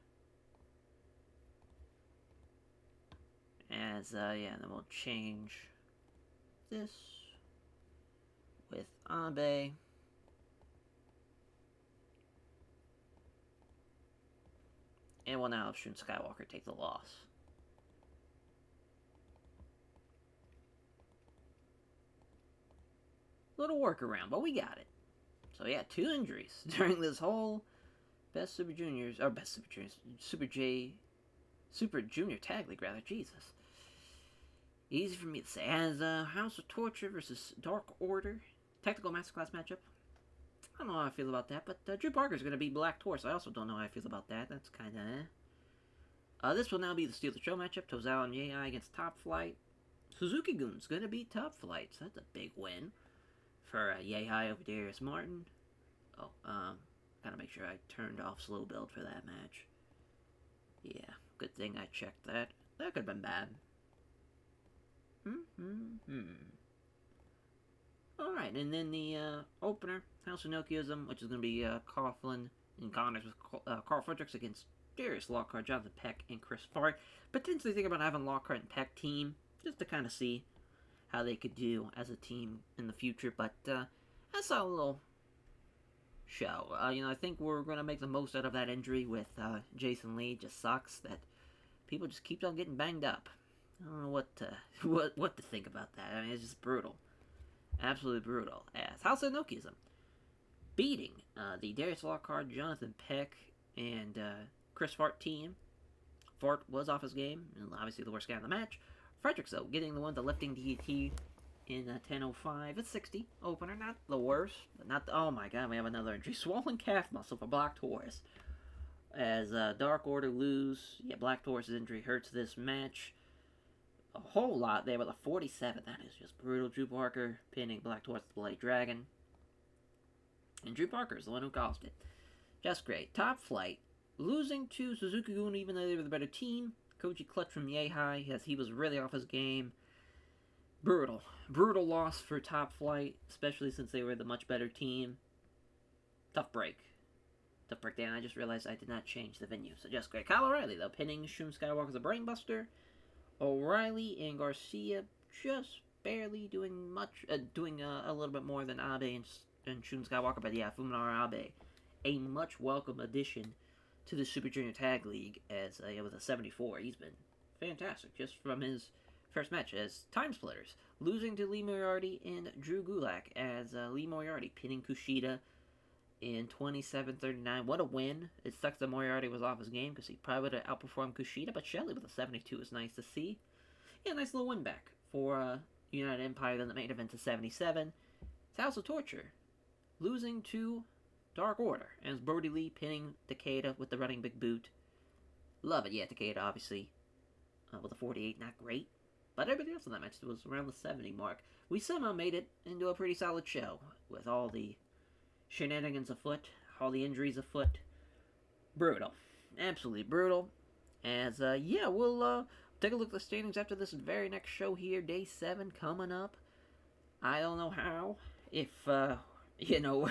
As, yeah, then we'll change this with Abe. And we'll now have Shun Skywalker take the loss. Little workaround, but we got it. So yeah, 2 injuries during this whole Best Super Juniors, or Best Super Juniors, Super Junior Tag League, rather. Jesus. Easy for me to say. As House of Torture versus Dark Order. Technical Masterclass matchup. I don't know how I feel about that, but Drew Parker's going to be Black Taurus. I also don't know how I feel about that. That's kind of This will now be the Steal the Show matchup. Tozawa and Yei against Top Flight. Suzuki-gun's going to be Top Flight, so that's a big win for Yei over Darius Martin. Oh, gotta make sure I turned off slow build for that match. Yeah, good thing I checked that. That could have been bad. Alright, and then the opener, House of Enochiism, which is going to be Coughlin and Connors with Carl Fredericks against Darius Lockhart, Jonathan Peck, and Chris Fart. Potentially think about having Lockhart and Peck team, just to kind of see how they could do as a team in the future. But that's a little show. You know, I think we're going to make the most out of that injury with Jason Lee. It just sucks that people just keep on getting banged up. I don't know what to, what to think about that. I mean, it's just brutal. Absolutely brutal. As House of Nokiism beating the Darius Lockhart, Jonathan Peck, and Chris Fart team. Fart was off his game, and obviously the worst guy in the match. Fredericks, though, getting the one, the lifting DT in 10:05 at 60 opener. Not the worst, but not the, oh my god, we have another injury. Swollen calf muscle for Black Taurus. As Dark Order lose, yeah, Black Taurus' injury hurts this match a whole lot there, but the 47, that is just brutal. Drew Parker pinning Black Taurus the Bloody Dragon. And Drew Parker is the one who caused it. Just great. Top Flight, losing to Suzuki-gun even though they were the better team. Koji Clutch from Yehai, as he was really off his game. Brutal. Brutal loss for Top Flight, especially since they were the much better team. Tough break. Tough breakdown. I just realized I did not change the venue. So just great. Kyle O'Reilly, though, pinning Shun Skywalker as a brainbuster. O'Reilly and Garcia just barely doing much, doing a little bit more than Abe and Shun Skywalker. But yeah, Fuminara Abe, a much welcome addition to the Super Junior Tag League as with a 74. He's been fantastic just from his first match as Time Splitters, losing to Lee Moriarty and Drew Gulak as Lee Moriarty pinning Kushida in 27-39. What a win. It sucks that Moriarty was off his game because he probably would have outperformed Kushida, but Shelley with a 72 is nice to see. Yeah, nice little win back for United Empire. Then the main event to 77. It's House of Torture, losing to Dark Order, and it's Brody Lee pinning Takeda with the running big boot. Love it. Yeah, Takeda, obviously, with a 48, not great. But everybody else in that match was around the 70 mark. We somehow made it into a pretty solid show, with all the shenanigans afoot, all the injuries afoot. Brutal. Absolutely brutal. As, yeah, we'll take a look at the standings after this very next show here, Day 7, coming up. I don't know how, if, you know,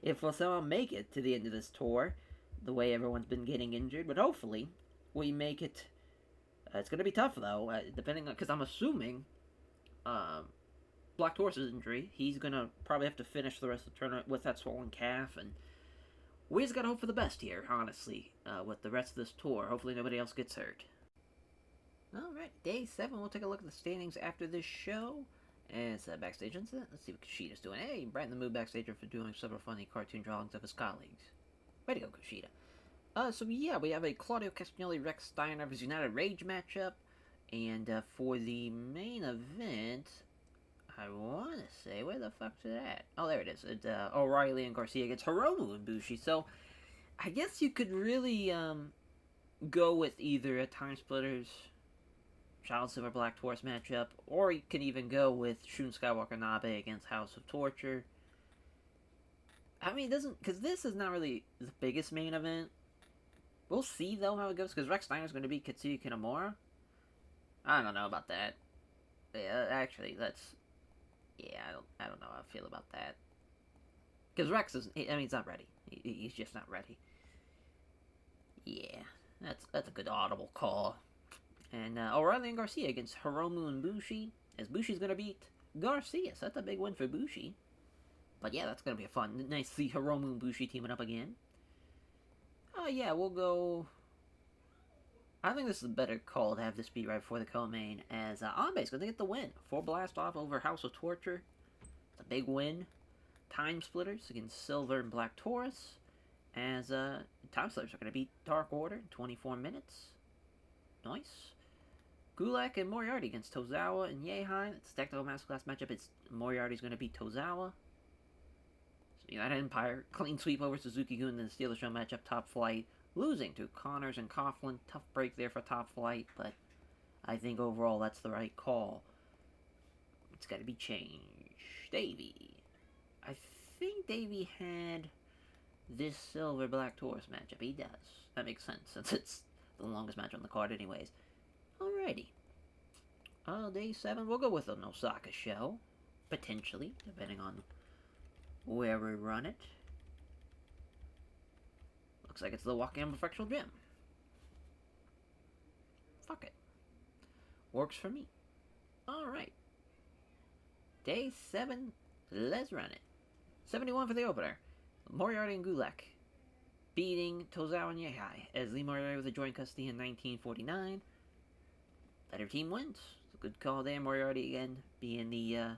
if we'll somehow make it to the end of this tour, the way everyone's been getting injured, but hopefully we make it. It's going to be tough, though, depending on, because I'm assuming Black Taurus' injury, he's going to probably have to finish the rest of the tournament with that swollen calf, and we just got to hope for the best here, honestly, with the rest of this tour. Hopefully nobody else gets hurt. Alright, Day 7, we'll take a look at the standings after this show. And it's a backstage incident. Let's see what Kushida's doing. Hey, Brandon the Mood backstage for doing several funny cartoon drawings of his colleagues. Way to go, Kushida. So yeah, we have a Claudio Castagnoli Rex Steiner vs United Rage matchup. And for the main event, I want to say, where the fuck's it at? Oh, there it is. It's O'Reilly and Garcia against Hiromu and Bushi. So I guess you could really go with either a Time Splitters Child Silver Black Taurus matchup, or you can even go with Shun Skywalker Nabe against House of Torture. I mean, it doesn't, because this is not really the biggest main event. We'll see, though, how it goes, because Rex Steiner's going to beat Katsuya Kinemura. I don't know about that. Yeah, actually, that's, yeah, I don't know how I feel about that. Because Rex is, I mean, he's not ready. He's just not ready. Yeah, that's a good audible call. And O'Reilly and Garcia against Hiromu and Bushi, as Bushi's going to beat Garcia, so that's a big win for Bushi. But yeah, that's going to be a fun, nice to see Hiromu and Bushi teaming up again. Oh yeah, we'll go, I think this is a better call to have this be right before the co-main, as Ambe's going to get the win. 4 blast off over House of Torture. It's a big win. Time Splitters against Silver and Black Taurus, as Time Splitters are going to beat Dark Order in 24 minutes. Nice. Gulak and Moriarty against Tozawa and Yehai. It's a technical masterclass matchup. It's Moriarty's going to beat Tozawa. So United Empire, clean sweep over Suzuki-gun, and then steal the show matchup, Top Flight, losing to Connors and Coughlin. Tough break there for Top Flight, but I think overall that's the right call. It's got to be changed. Davey. I think Davey had this Silver Black Taurus matchup. He does. That makes sense, since it's the longest match on the card anyways. Alrighty. Day 7, we'll go with an Osaka show. Potentially, depending on where we run it. Looks like it's the Walk-In Perfectional Gym. Fuck it. Works for me. Alright. Day 7, let's run it. 71 for the opener. Moriarty and Gulak beating Tozawa and Yehai, as Lee Moriarty was a joint custody in 1949. better team wins. It's a good call there. Moriarty again being the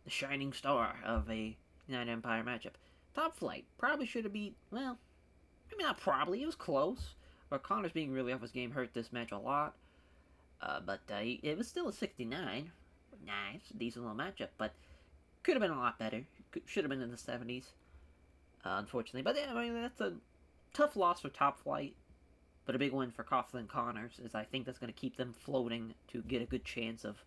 shining star of a United Empire matchup. Top Flight probably should have beat, well, maybe not probably, it was close. But Connor's being really off his game hurt this match a lot. But it was still a 69. Nice, decent little matchup, but could have been a lot better. Should have been in the 70s, unfortunately. But yeah, I mean, that's a tough loss for Top Flight, but a big win for Coughlin Connors, as I think that's going to keep them floating to get a good chance of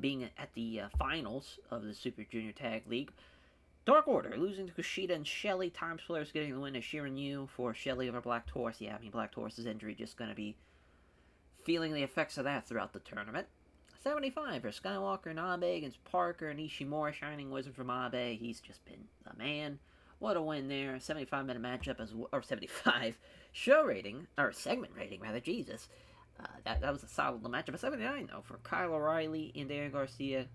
being at the finals of the Super Junior Tag League. Dark Order losing to Kushida and Shelley. Time Splitters getting the win to Shirin Yu for Shelley over Black Taurus. Yeah, I mean, Black Taurus' injury just going to be feeling the effects of that throughout the tournament. 75 for Skywalker and Abe against Parker and Ishimura. Shining Wizard from Abe. He's just been the man. What a win there. 75-minute matchup, or 75 show rating, or segment rating, rather. Jesus. That was a solid matchup. A 79, though, for Kyle O'Reilly and Darren Garcia.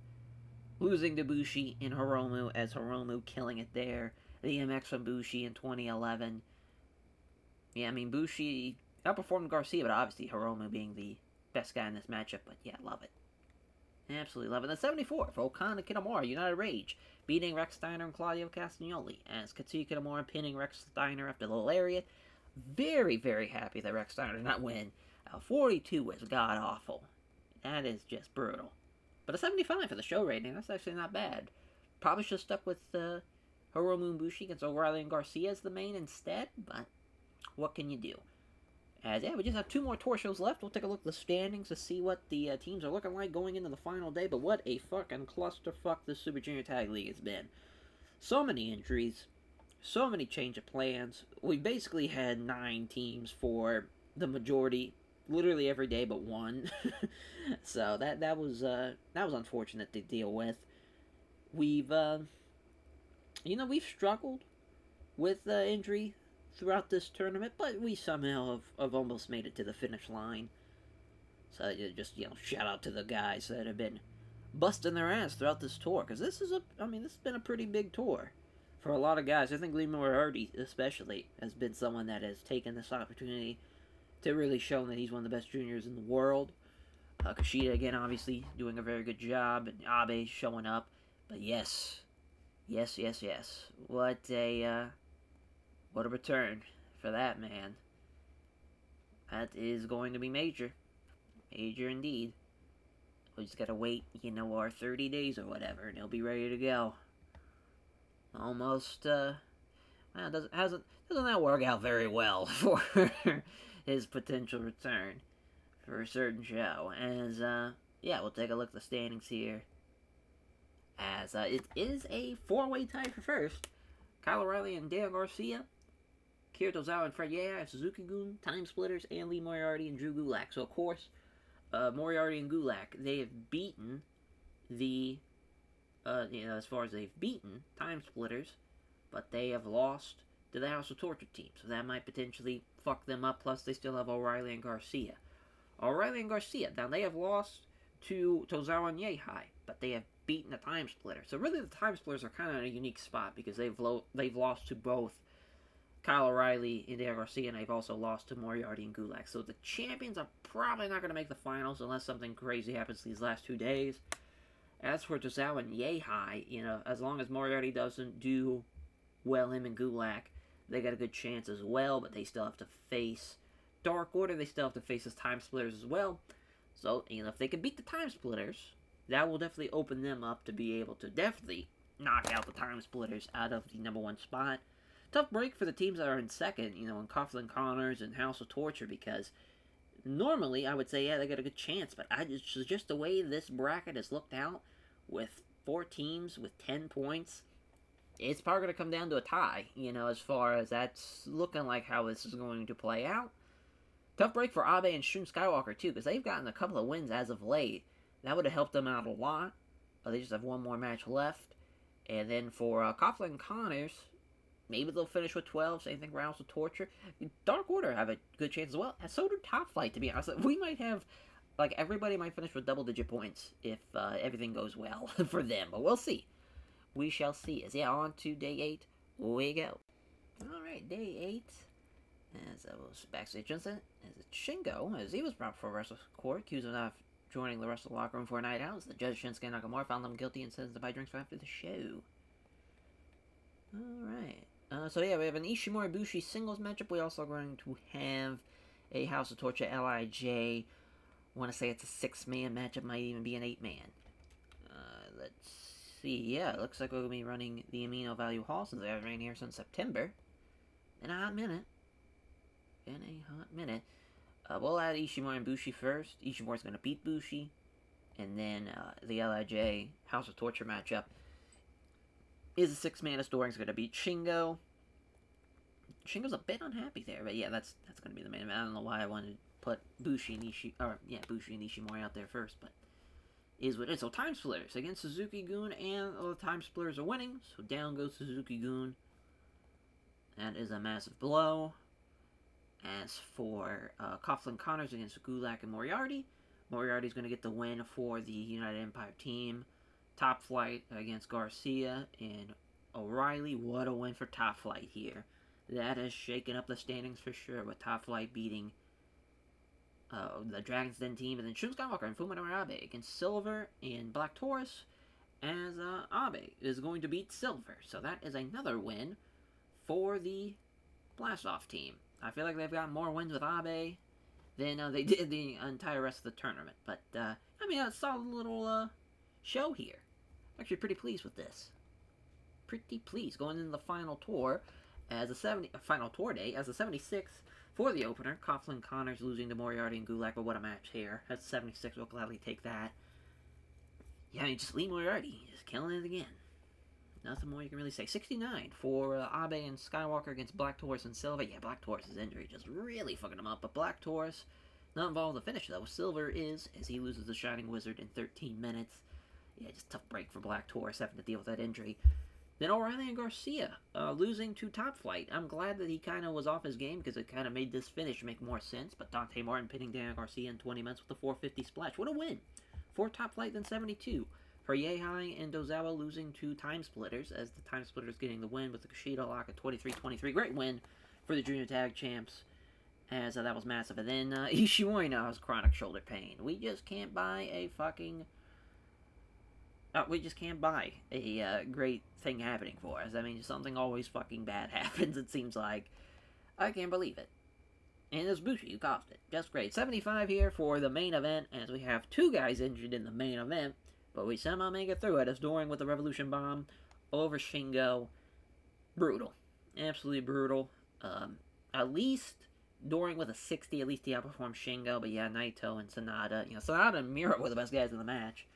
Losing to Bushi and Hiromu, as Hiromu killing it there. The MX from Bushi in 2011. Yeah, I mean, Bushi outperformed Garcia, but obviously Hiromu being the best guy in this matchup. But yeah, love it. Absolutely love it. The 74 for Okada Kitamura, United Rage, beating Rex Steiner and Claudio Castagnoli, as Katsuya Kitamura pinning Rex Steiner after the lariat. Very, very happy that Rex Steiner did not win. 42 was god-awful. That is just brutal. But a 75 for the show rating, that's actually not bad. Probably should have stuck with Hiromu and Bushi against O'Reilly and Garcia as the main instead, but what can you do? As yeah, we just have 2 more tour shows left. We'll take a look at the standings to see what the teams are looking like going into the final day. But what a fucking clusterfuck this Super Junior Tag League has been. So many injuries, so many change of plans. We basically had 9 teams for the majority, literally every day but one. So that was unfortunate to deal with. We've we've struggled with injury throughout this tournament, but we somehow have almost made it to the finish line. So just shout out to the guys that have been busting their ass throughout this tour, because this has been a pretty big tour for a lot of guys. I think Lee Moriarty especially has been someone that has taken this opportunity to really show that he's one of the best juniors in the world. Kushida again, obviously doing a very good job, and Abe showing up. But yes, what a return for that man. That is going to be major. Major indeed. We just gotta wait, our 30 days or whatever, and he'll be ready to go. Almost, doesn't that work out very well for his potential return for a certain show. As, we'll take a look at the standings here. As, it is a 4-way tie for first. Kyle O'Reilly and Dan Garcia, Kirito Zawa and Fred Yea, Suzuki-gun, Time Splitters, and Lee Moriarty and Drew Gulak. So, of course, Moriarty and Gulak, they have beaten the, as far as they've beaten Time Splitters, but they have lost to the House of Torture team. So that might potentially fuck them up, plus they still have O'Reilly and Garcia. O'Reilly and Garcia, now they have lost to Tozawa and Yehai, but they have beaten the Time Splitters. So really the Time Splitters are kind of in a unique spot, because they've lost to both Kyle O'Reilly and Dan Garcia, and they've also lost to Moriarty and Gulak. So the champions are probably not going to make the finals unless something crazy happens these last 2 days. As for Tozawa and Yehai, as long as Moriarty doesn't do well, him and Gulak, they got a good chance as well, but they still have to face Dark Order. They still have to face his Time Splitters as well. So, if they can beat the Time Splitters, that will definitely open them up to be able to definitely knock out the Time Splitters out of the number 1 spot. Tough break for the teams that are in second, in Coughlin Connors and House of Torture, because normally I would say, yeah, they got a good chance, but just the way this bracket has looked out, with 4 teams with 10 points, it's probably going to come down to a tie, as far as that's looking like how this is going to play out. Tough break for Abe and Shun Skywalker, too, because they've gotten a couple of wins as of late. That would have helped them out a lot. They just have 1 more match left. And then for Coughlin Connors, maybe they'll finish with 12, same thing for House of Torture. Dark Order have a good chance as well. And so do Top Flight, to be honest. We might have, everybody might finish with double-digit points if everything goes well for them. But we'll see. We shall see. On to day 8 we go. Alright, day 8. As I was backstage incident, as Shingo, as he was brought before Wrestle Court, accused of not joining the Wrestle locker room for a night out, as the judge Shinsuke Nakamura found them guilty and sentenced to buy drinks after the show. Alright. So yeah, we have an Ishimori Bushi singles matchup. We're also going to have a House of Torture LIJ. I want to say it's a 6-man matchup, might even be an 8-man. Let's see. Yeah, it looks like we're going to be running the Amino Value Hall since they haven't ran here since September. In a hot minute. We'll add Ishimori and Bushi first. Ishimori's going to beat Bushi. And then the LIJ House of Torture matchup is a 6-man. Story's going to beat Shingo. Shingo's a bit unhappy there, but yeah, that's going to be the main event. I don't know why I wanted to put Bushi and Ishimori out there first, but is what it is. So Time Splitters against Suzuki-gun, and the Time Splitters are winning, so down goes Suzuki-gun. That is a massive blow. As for Coughlin Connors against Gulak and Moriarty, Moriarty's going to get the win for the United Empire team. Top Flight against Garcia and O'Reilly. What a win for Top Flight here. That has shaken up the standings for sure, with Top Flight beating the Dragon's Den team, and then Shun Skywalker and Fumino Abe against Silver and Black Taurus, as Abe is going to beat Silver. So that is another win for the Blast-Off team. I feel like they've got more wins with Abe than they did the entire rest of the tournament. But, I mean, a solid little show here. Actually pretty pleased with this. Pretty pleased. Going into the final tour as a final tour day as a 76 for the opener. Coughlin Connors losing to Moriarty and Gulak, but what a match here. That's 76. We'll gladly take that. Yeah, I mean, just Lee Moriarty is killing it again. Nothing more you can really say. 69 for Abe and Skywalker against Black Taurus and Silver. Yeah, Black Taurus' injury just really fucking him up. But Black Taurus, not involved in the finish, though. Silver is, as he loses the Shining Wizard in 13 minutes. Yeah, just tough break for Black Taurus having to deal with that injury. Then O'Reilly and Garcia losing to Top Flight. I'm glad that he kind of was off his game because it kind of made this finish make more sense. But Dante Martin pinning down Garcia in 20 minutes with a 450 splash. What a win for Top Flight than 72. For Yeihai and Dozawa losing to Time Splitters, as the Time Splitters getting the win with the Kushida lock at 23-23. Great win for the Junior Tag Champs, as that was massive. And then Ishimori now has chronic shoulder pain. We just can't buy a fucking... we just can't buy a great thing happening for us. I mean, something always fucking bad happens, it seems like. I can't believe it. And it's Bushi who caused it. Just great. 75 here for the main event, as we have 2 guys injured in the main event. But we somehow make it through it, as Doring with the Revolution Bomb over Shingo. Brutal. Absolutely brutal. At least Doring with a 60, at least he outperformed Shingo. But yeah, Naito and Sanada. You know, Sanada and Miro were the best guys in the match.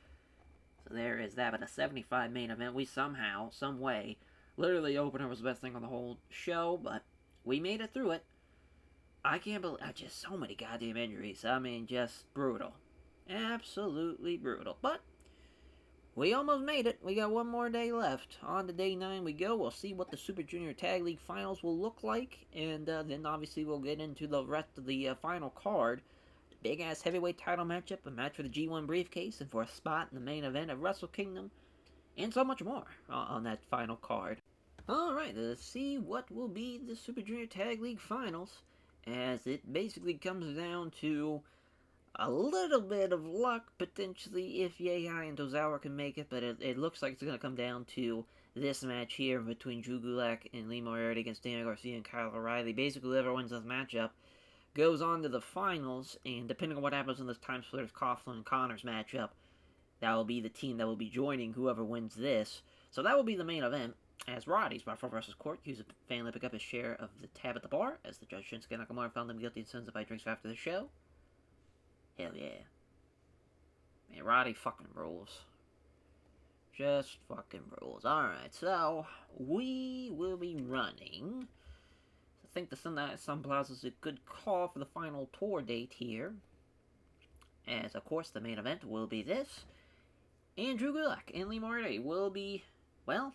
So there is that. But a 75 main event, we somehow, some way, literally opener was the best thing on the whole show. But we made it through it. I can't believe, just so many goddamn injuries. I mean, just brutal. Absolutely brutal. But we almost made it. We got one more day left. On to day 9 we go. We'll see what the Super Junior Tag League Finals will look like. And then obviously we'll get into the rest of the final card. Big-ass heavyweight title matchup. A match for the G1 briefcase. And for a spot in the main event of Wrestle Kingdom. And so much more on that final card. Alright, let's see what will be the Super Junior Tag League Finals. As it basically comes down to a little bit of luck, potentially, if Yeihai and Tozawa can make it, but it looks like it's going to come down to this match here between Drew Gulak and Lee Moriarty against Daniel Garcia and Kyle O'Reilly. Basically, whoever wins this matchup goes on to the finals, and depending on what happens in this Time Splitters Coughlin and Connors matchup, that will be the team that will be joining whoever wins this. So that will be the main event, as Roddy's brought forward versus Court, used a fan to pick up his share of the tab at the bar, as the judge Shinsuke Nakamura found them guilty and sentenced to buy drinks after the show. Hell yeah. Man, Roddy fucking rules. Just fucking rules. Alright, so we will be running. I think the Sun Plaza is a good call for the final tour date here. As, of course, the main event will be this. And Drew Gulak and Lee Moriarty will be, well,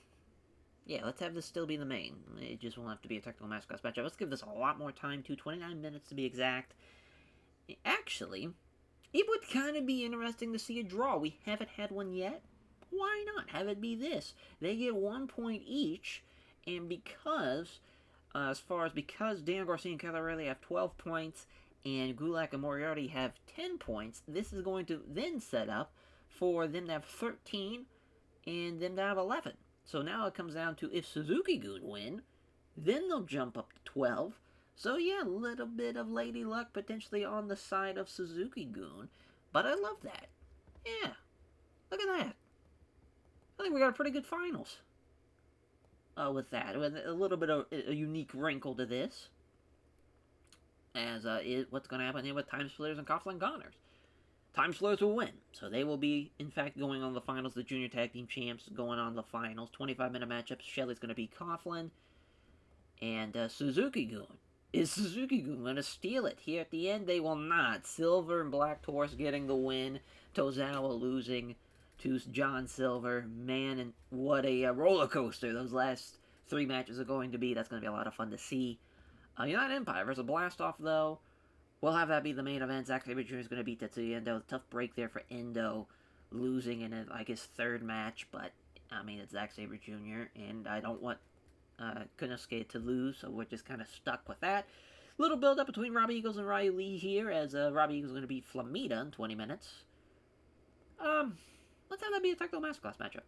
yeah, let's have this still be the main. It just won't have to be a technical mascots matchup. Let's give this a lot more time, too. 29 minutes to be exact. Actually, it would kind of be interesting to see a draw. We haven't had one yet. Why not have it be this? They get 1 point each, and because As far as because Dan Garcia and Kyle O'Reilly have 12 points and Gulak and Moriarty have 10 points, this is going to then set up for them to have 13 and them to have 11. So now it comes down to if Suzuki-gun win, then they'll jump up to 12. So yeah, a little bit of lady luck potentially on the side of Suzuki-gun. But I love that. Yeah, look at that. I think we got a pretty good finals. With that, with a little bit of a unique wrinkle to this, as what's going to happen here with Time Splitters and Coughlin Connors. Time Splitters will win, so they will be, in fact, going on the finals. The Junior Tag Team Champs going on the finals. 25-minute matchups. Shelley's going to be Coughlin, and Suzuki-gun. Is Suzuki-gun going to steal it here at the end? They will not. Silver and Black Taurus getting the win. Tozawa losing to John Silver. Man, and what a roller coaster those last 3 matches are going to be. That's going to be a lot of fun to see. United Empire versus Blast Off, though. We'll have that be the main event. Zack Sabre Jr. is going to beat Tetsuya Endo. Tough break there for Endo, losing in like his 3rd match. But I mean, it's Zack Sabre Jr. and I don't want Konosuke to lose, so we're just kind of stuck with that. Little build up between Robbie Eagles and Ryu Lee here, as Robbie Eagles is going to beat Flamita in 20 minutes. Let's have that be a Techno Masterclass matchup.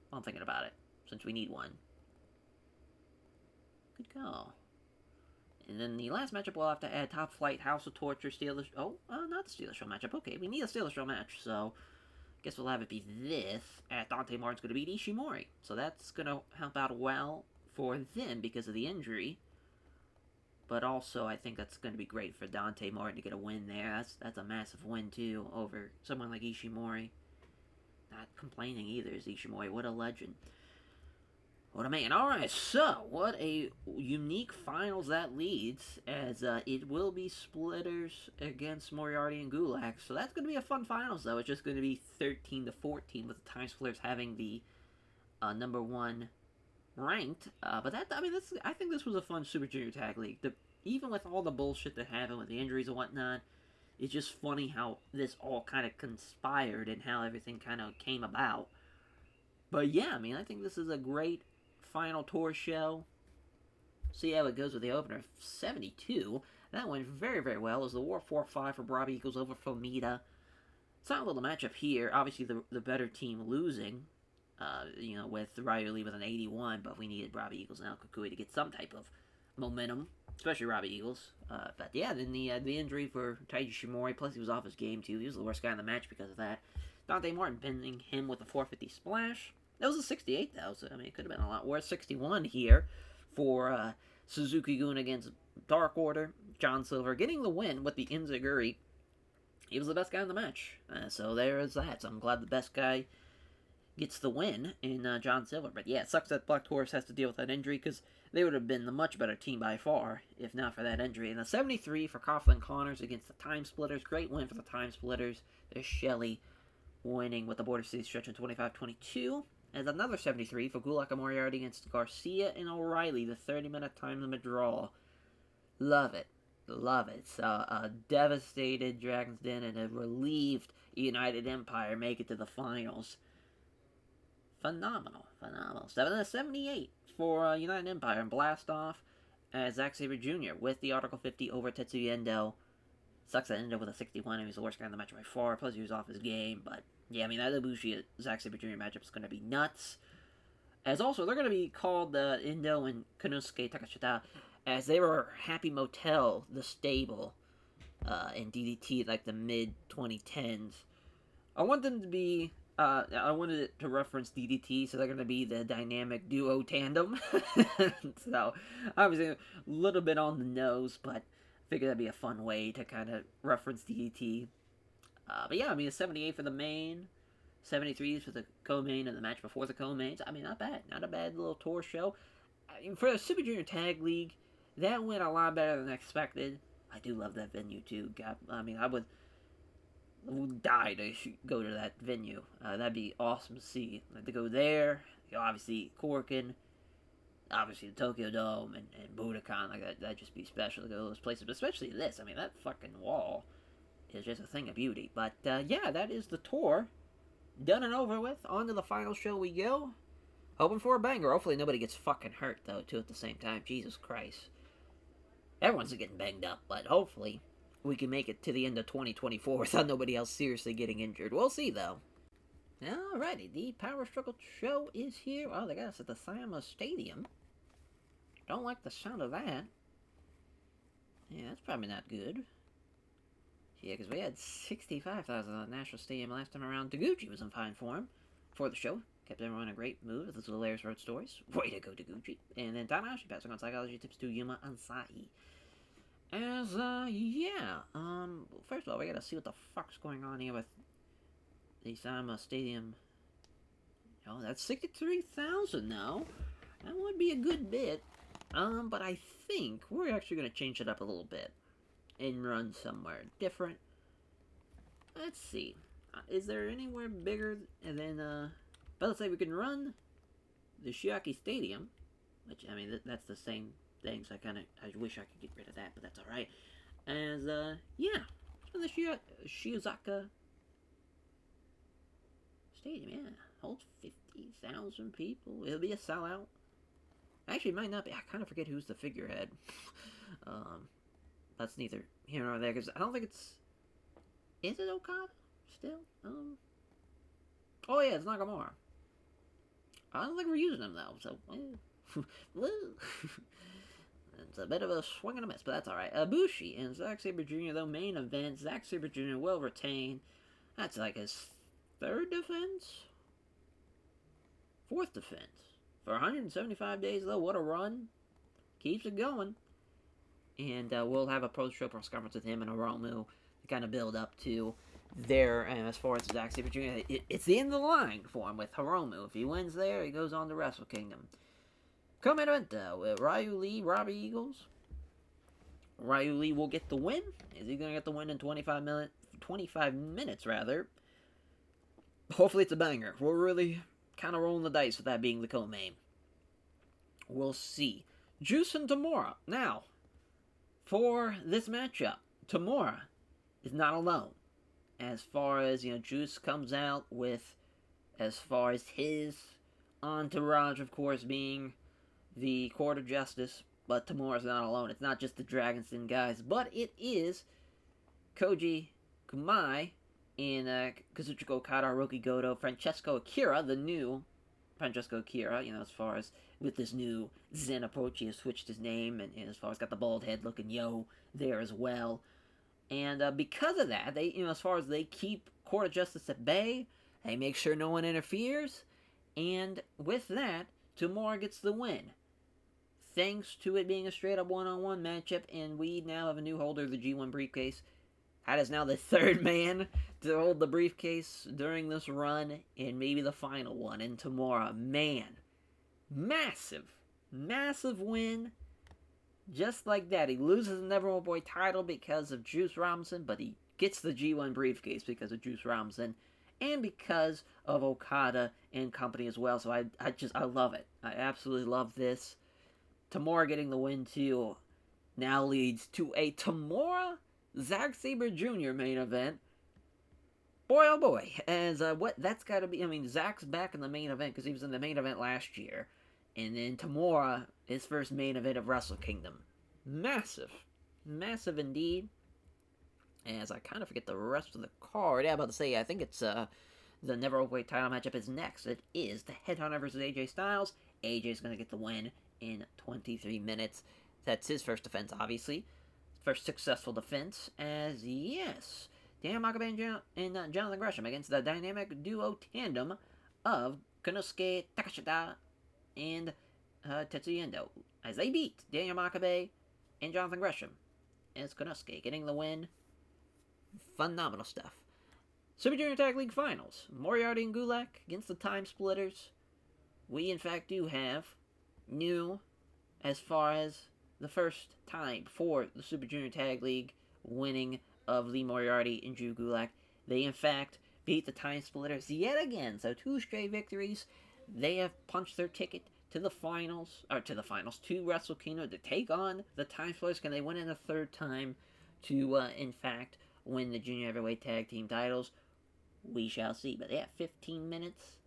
While I'm thinking about it, since we need one. Good call. And then the last matchup, we'll have to add Top Flight, House of Torture, Steelers. Not the Steelers Show matchup. Okay, we need a Steelers Show match, so I guess we'll have it be this. Dante Martin's going to beat Ishimori. So that's going to help out well for them because of the injury. But also, I think that's going to be great for Dante Martin to get a win there. That's a massive win, too, over someone like Ishimori. Not complaining either, is Ishimori. What a legend. What a man. Alright, so, what a unique finals that leads, as it will be Splitters against Moriarty and Gulak. So that's going to be a fun finals, though. It's just going to be 13-14, with the Time Splitters having the number 1 ranked. But that, I mean, I think this was a fun Super Junior Tag League. Even with all the bullshit that happened with the injuries and whatnot, it's just funny how this all kind of conspired and how everything kind of came about. But yeah, I mean, I think this is a great final tour show. See how it goes with the opener. 72. That went very, very well. It was the War 4-5 for Robbie Eagles over Flamita. It's not a little matchup here. Obviously, the better team losing. With Ryu Lee with an 81, but we needed Robbie Eagles and Al Kukui to get some type of momentum, especially Robbie Eagles. But yeah, then the injury for Taiji Shimori, plus he was off his game too. He was the worst guy in the match because of that. Dante Martin pinning him with a 450 splash. That was a 68 though, so I mean it could have been a lot worse. 61 here for Suzuki-gun against Dark Order. John Silver getting the win with the Enziguri. He was the best guy in the match, so there is that. So I'm glad the best guy gets the win in John Silver. But yeah, it sucks that Black Taurus has to deal with that injury, because they would have been the much better team by far, if not for that injury. And a 73 for Coughlin Connors against the Time Splitters. Great win for the Time Splitters. There's Shelley winning with the Border City stretch in 25-22. And another 73 for Gulak and Moriarty against Garcia and O'Reilly. The 30-minute time limit draw. Love it. Love it. So, a devastated Dragon's Den and a relieved United Empire make it to the finals. Phenomenal. 78 for United Empire and Blast Off as Zack Sabre Jr. with the Article 50 over Tetsuya Endo. Sucks that Endo with a 61. He was the worst guy in the match by far. Plus, he was off his game. But, yeah, I mean, that Ibushi Zack Sabre Jr. matchup is going to be nuts. As also, they're going to be called Endo and Konosuke Takashita, as they were Happy Motel, the stable, in DDT, like the mid-2010s. I want them to be... I wanted it to reference DDT, so they're going to be the dynamic duo tandem. So, obviously, a little bit on the nose, but I figured that'd be a fun way to kind of reference DDT. But yeah, I mean, a 78 for the main, 73s for the co-main, and the match before the co-mains. I mean, not bad. Not a bad little tour show. I mean, for the Super Junior Tag League, that went a lot better than expected. I do love that venue, too. I mean, I would die to go to that venue. That'd be awesome to see. Like, to go there, obviously Korakuen, obviously the Tokyo Dome, and Budokan, like that'd just be special to go to those places. But especially this, I mean, that fucking wall is just a thing of beauty. But yeah, that is the tour. Done and over with. On to the final show we go. Hoping for a banger. Hopefully nobody gets fucking hurt, though, too, at the same time. Jesus Christ. Everyone's getting banged up, but hopefully we can make it to the end of 2024 without nobody else seriously getting injured. We'll see, though. Alrighty, the Power Struggle show is here. Oh, they got us at the Siama Stadium. Don't like the sound of that. Yeah, that's probably not good. Yeah, because we had 65,000 at the National Stadium last time around. Taguchi was in fine form for the show. Kept everyone in a great mood with his hilarious road stories. Way to go, Taguchi. And then Tanahashi passing on psychology tips to Yuma Ansai. First of all, we gotta see what the fuck's going on here with the Sama Stadium. Oh, that's 63,000 now. That would be a good bit. But I think we're actually gonna change it up a little bit and run somewhere different. Let's see. Is there anywhere bigger than, but let's say we can run the Shiaki Stadium, which, I mean, that's the same thing, so I wish I could get rid of that, but that's alright. As, yeah, the Shiozaka Stadium, yeah, holds 50,000 people. It'll be a sellout. Actually, it might not be. I kind of forget who's the figurehead. That's neither here nor there, because I don't think it's... Is it Okada? Still? Oh yeah, it's Nakamura. I don't think we're using him, though, so... It's a bit of a swing and a miss, but that's alright. Ibushi and Zack Sabre Jr., though, main event. Zack Sabre Jr. will retain. That's like his third defense? Fourth defense. For 175 days, though, what a run. Keeps it going. And we'll have a post-show press conference with him and Hiromu to kind of build up to there. And as far as Zack Sabre Jr., it's the end of the line for him with Hiromu. If he wins there, he goes on to Wrestle Kingdom. Co-main event, with Ryu Lee, Robbie Eagles. Ryu Lee will get the win. Is he going to get the win in 25 minutes, rather? Hopefully it's a banger. We're really kind of rolling the dice with that being the co-main. We'll see. Juice and Tamura. Now, for this matchup, Tamura is not alone. As far as, Juice comes out with, as far as his entourage, of course, being the Court of Justice, but Tamura's not alone. It's not just the Dragon's Den guys, but it is Koji Kumai and Kazuchika Okada, Hiroki Goto, Francesco Akira, the new Francesco Akira, as far as with this new Zen approach, he has switched his name, and as far as got the bald head looking yo there as well. And because of that, they, as far as they keep Court of Justice at bay, they make sure no one interferes, and with that, Tamura gets the win. Thanks to it being a straight-up one-on-one matchup, and we now have a new holder of the G1 briefcase. That is now the third man to hold the briefcase during this run, and maybe the final one. And Tamura, man, massive win. Just like that, he loses the Nevermore Boy title because of Juice Robinson, but he gets the G1 briefcase because of Juice Robinson, and because of Okada and company as well. So I love it. I absolutely love this. Tamura getting the win too now leads to a Tamura Zack Sabre Jr. main event. Boy, oh boy. As what that's got to be. I mean, Zack's back in the main event because he was in the main event last year. And then Tamura, his first main event of Wrestle Kingdom. Massive. Massive indeed. As I kind of forget the rest of the card. Yeah, I'm about to say, I think it's the Never Openweight title matchup is next. It is the Headhunter versus AJ Styles. AJ's going to get the win in 23 minutes. That's his first defense, obviously. First successful defense, as yes, Daniel Makabe and Jonathan Gresham against the dynamic duo tandem of Konosuke Takeshita and Tetsuya Endo, as they beat Daniel Makabe and Jonathan Gresham as Konosuke getting the win. Phenomenal stuff. Super Junior Tag League Finals. Moriarty and Gulak against the Time Splitters. We, in fact, do have new, as far as the first time for the Super Junior Tag League winning of Lee Moriarty and Drew Gulak. They, in fact, beat the Time Splitters yet again. So 2 straight victories. They have punched their ticket to the finals, to Wrestle Kingdom to take on the Time Splitters. Can they win it a third time to, in fact, win the Junior Heavyweight Tag Team titles? We shall see. But yeah, 15 minutes.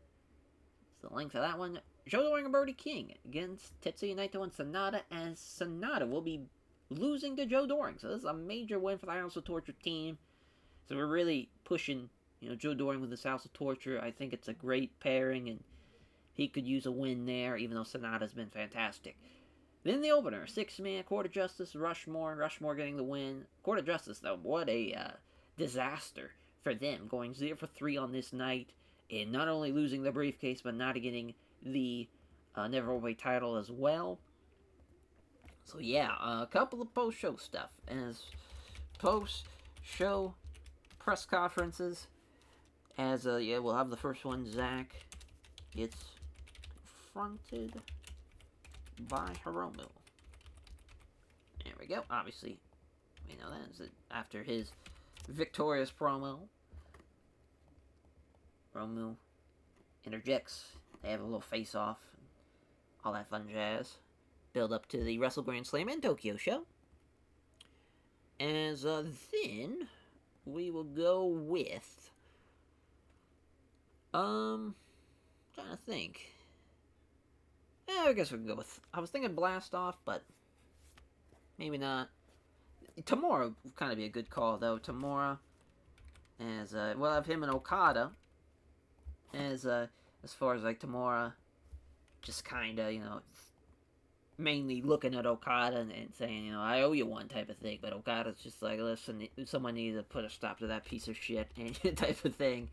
It's the length of that one. Joe Doering and Brody King against Tetsuya Naito and Sonata, as Sonata will be losing to Joe Doering. So this is a major win for the House of Torture team. So we're really pushing, Joe Doering with this House of Torture. I think it's a great pairing, and he could use a win there, even though Sonata's been fantastic. Then the opener, 6-man Court of Justice, Rushmore. Rushmore getting the win. Court of Justice, though, what a disaster for them, going 0-for-3 on this night, and not only losing the briefcase, but not getting the Never Away title as well. So yeah, a couple of post-show stuff. As post-show press conferences, as we'll have the first one. Zack gets confronted by Hiromu. There we go. Obviously, we know that is after his victorious promo. Hiromu interjects. They have a little face-off, all that fun jazz. Build up to the Wrestle Grand Slam and Tokyo show. As then we will go with trying to think. Yeah, I guess we can go with, I was thinking Blast Off, but maybe not. Tamura would kind of be a good call, though. Tamura, as we'll have him and Okada, as far as like Tamura, just kind of mainly looking at Okada and saying, I owe you one type of thing, but Okada's just like, listen, someone needs to put a stop to that piece of shit type of thing.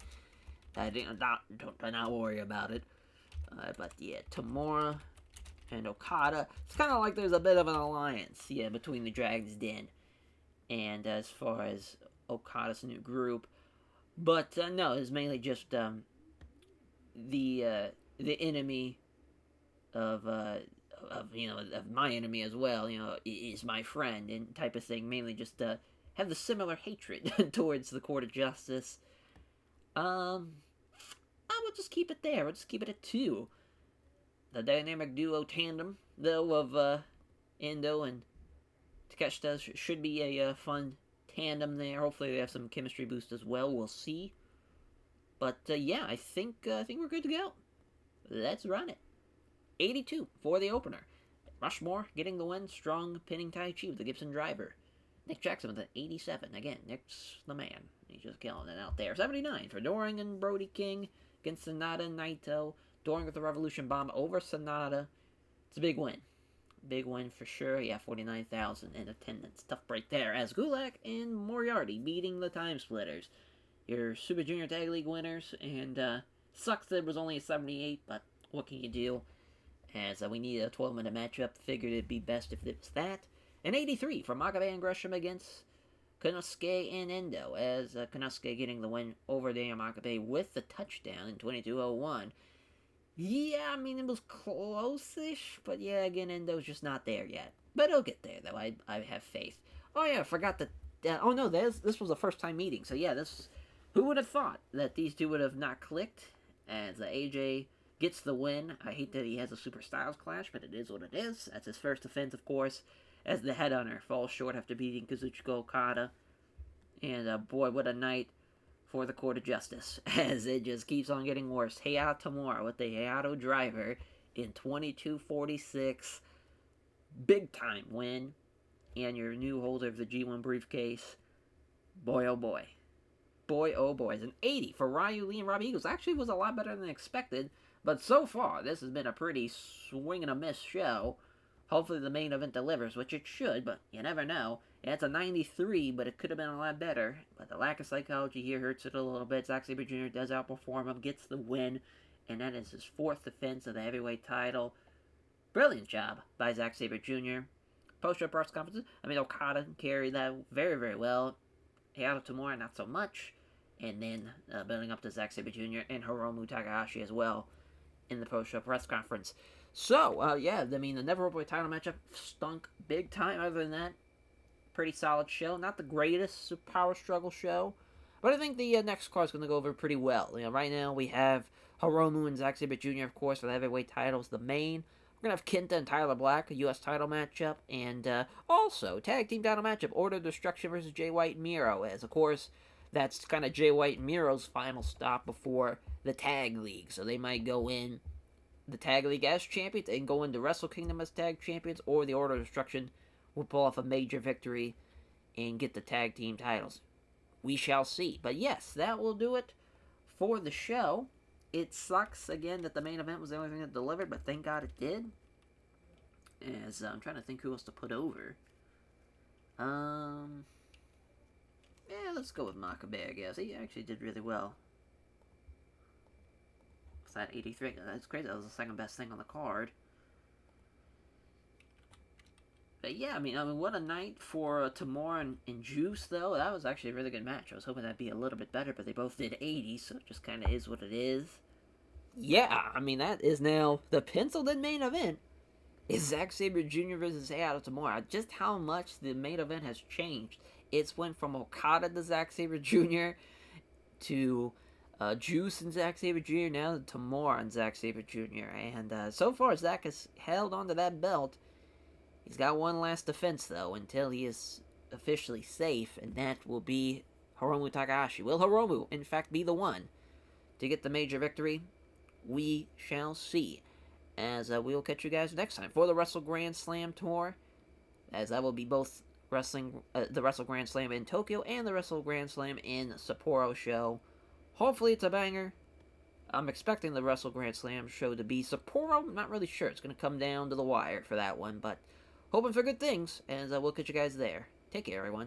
Don't worry about it. But yeah, Tamura and Okada, it's kind of like there's a bit of an alliance, between the Dragon's Den and as far as Okada's new group. But no, it's mainly just the enemy of my enemy as well, is my friend and type of thing. Mainly just have the similar hatred towards the Court of Justice. I will just keep it there. We'll just keep it at 2. The dynamic duo tandem, though, of Endo and Takeshita should be a fun tandem there. Hopefully they have some chemistry boost as well. We'll see. But yeah, I think we're good to go. Let's run it. 82 for the opener. Rushmore getting the win, strong pinning Tai Chi with the Gibson driver. Nick Jackson with an 87. Again, Nick's the man. He's just killing it out there. 79 for Doring and Brody King against Sonata and Naito. Doring with the Revolution Bomb over Sonata. It's a big win. Big win for sure. Yeah, 49,000 in attendance. Tough break there. As Gulak and Moriarty beating the Time Splitters. Your Super Junior Tag League winners. And sucks that it was only a 78, but what can you do? As we need a 12-minute matchup. Figured it'd be best if it was that. And 83 for Makabe and Gresham against Konosuke and Endo, as Konosuke getting the win over Daniel Makabe with the touchdown in 22:01. Yeah, I mean, it was close-ish, but yeah, again, Endo's just not there yet. But he'll get there, though. I have faith. Oh, yeah, I forgot that... oh, no, this was a first-time meeting. So, yeah, who would have thought that these two would have not clicked? As AJ gets the win. I hate that he has a Super Styles clash, but it is what it is. That's his first offense, of course, as the headhunter falls short after beating Kazuchika Okada. And, boy, what a night for the Court of Justice, as it just keeps on getting worse. Hayato Tamura with the Hayato driver in 22:46. Big time win. And your new holder of the G1 briefcase. Boy, oh boy. Boy, oh boy. It's an 80 for Ryu Lee and Robbie Eagles. Actually was a lot better than expected. But so far, this has been a pretty swing and a miss show. Hopefully the main event delivers, which it should, but you never know. Yeah, it's a 93, but it could have been a lot better. But the lack of psychology here hurts it a little bit. Zack Sabre Jr. does outperform him, gets the win, and that is his 4th defense of the heavyweight title. Brilliant job by Zack Sabre Jr. Post-show press conferences, Okada carried that very, very well. Hayato Tamura, not so much. And then building up to Zack Sabre Jr. and Hiromu Takahashi as well in the post-show press conference. So, the Never Openweight title matchup stunk big time. Other than that, pretty solid show. Not the greatest power struggle show, but I think the next card is going to go over pretty well. Right now we have Hiromu and Zack Sabre Jr., of course, for the heavyweight titles, the main. We're going to have Kenta and Tyler Black, a U.S. title matchup, and also tag team title matchup, Order of Destruction versus Jay White and Miro, as, of course, that's kind of Jay White and Miro's final stop before the tag league, so they might go in the Tag League as champions and go into Wrestle Kingdom as tag champions, or the Order of Destruction will pull off a major victory and get the tag team titles. We shall see. But yes, that will do it for the show. It sucks, again, that the main event was the only thing that delivered, but thank God it did. As I'm trying to think who else to put over. Yeah, let's go with Makabe, I guess. He actually did really well. What's that, 83? That's crazy. That was the second best thing on the card. But yeah, I mean, what a night for Tamora and Juice, though. That was actually a really good match. I was hoping that'd be a little bit better, but they both did 80, so it just kind of is what it is. Yeah, I mean, that is now the penciled-in main event. Is Zack Sabre Jr. versus Hayato Tamura. Just how much the main event has changed. It's went from Okada to Zack Sabre Jr. to Juice and Zack Sabre Jr. now to Tamura and Zack Sabre Jr. And so far, Zack has held onto that belt. He's got one last defense, though, until he is officially safe, and that will be Hiromu Takahashi. Will Hiromu, in fact, be the one to get the major victory? We shall see. As we will catch you guys next time for the Wrestle Grand Slam Tour, as that will be both the Wrestle Grand Slam in Tokyo and the Wrestle Grand Slam in Sapporo show. Hopefully it's a banger. I'm expecting the Wrestle Grand Slam show to be Sapporo. I'm not really sure. It's going to come down to the wire for that one, but hoping for good things, as we'll catch you guys there. Take care, everyone.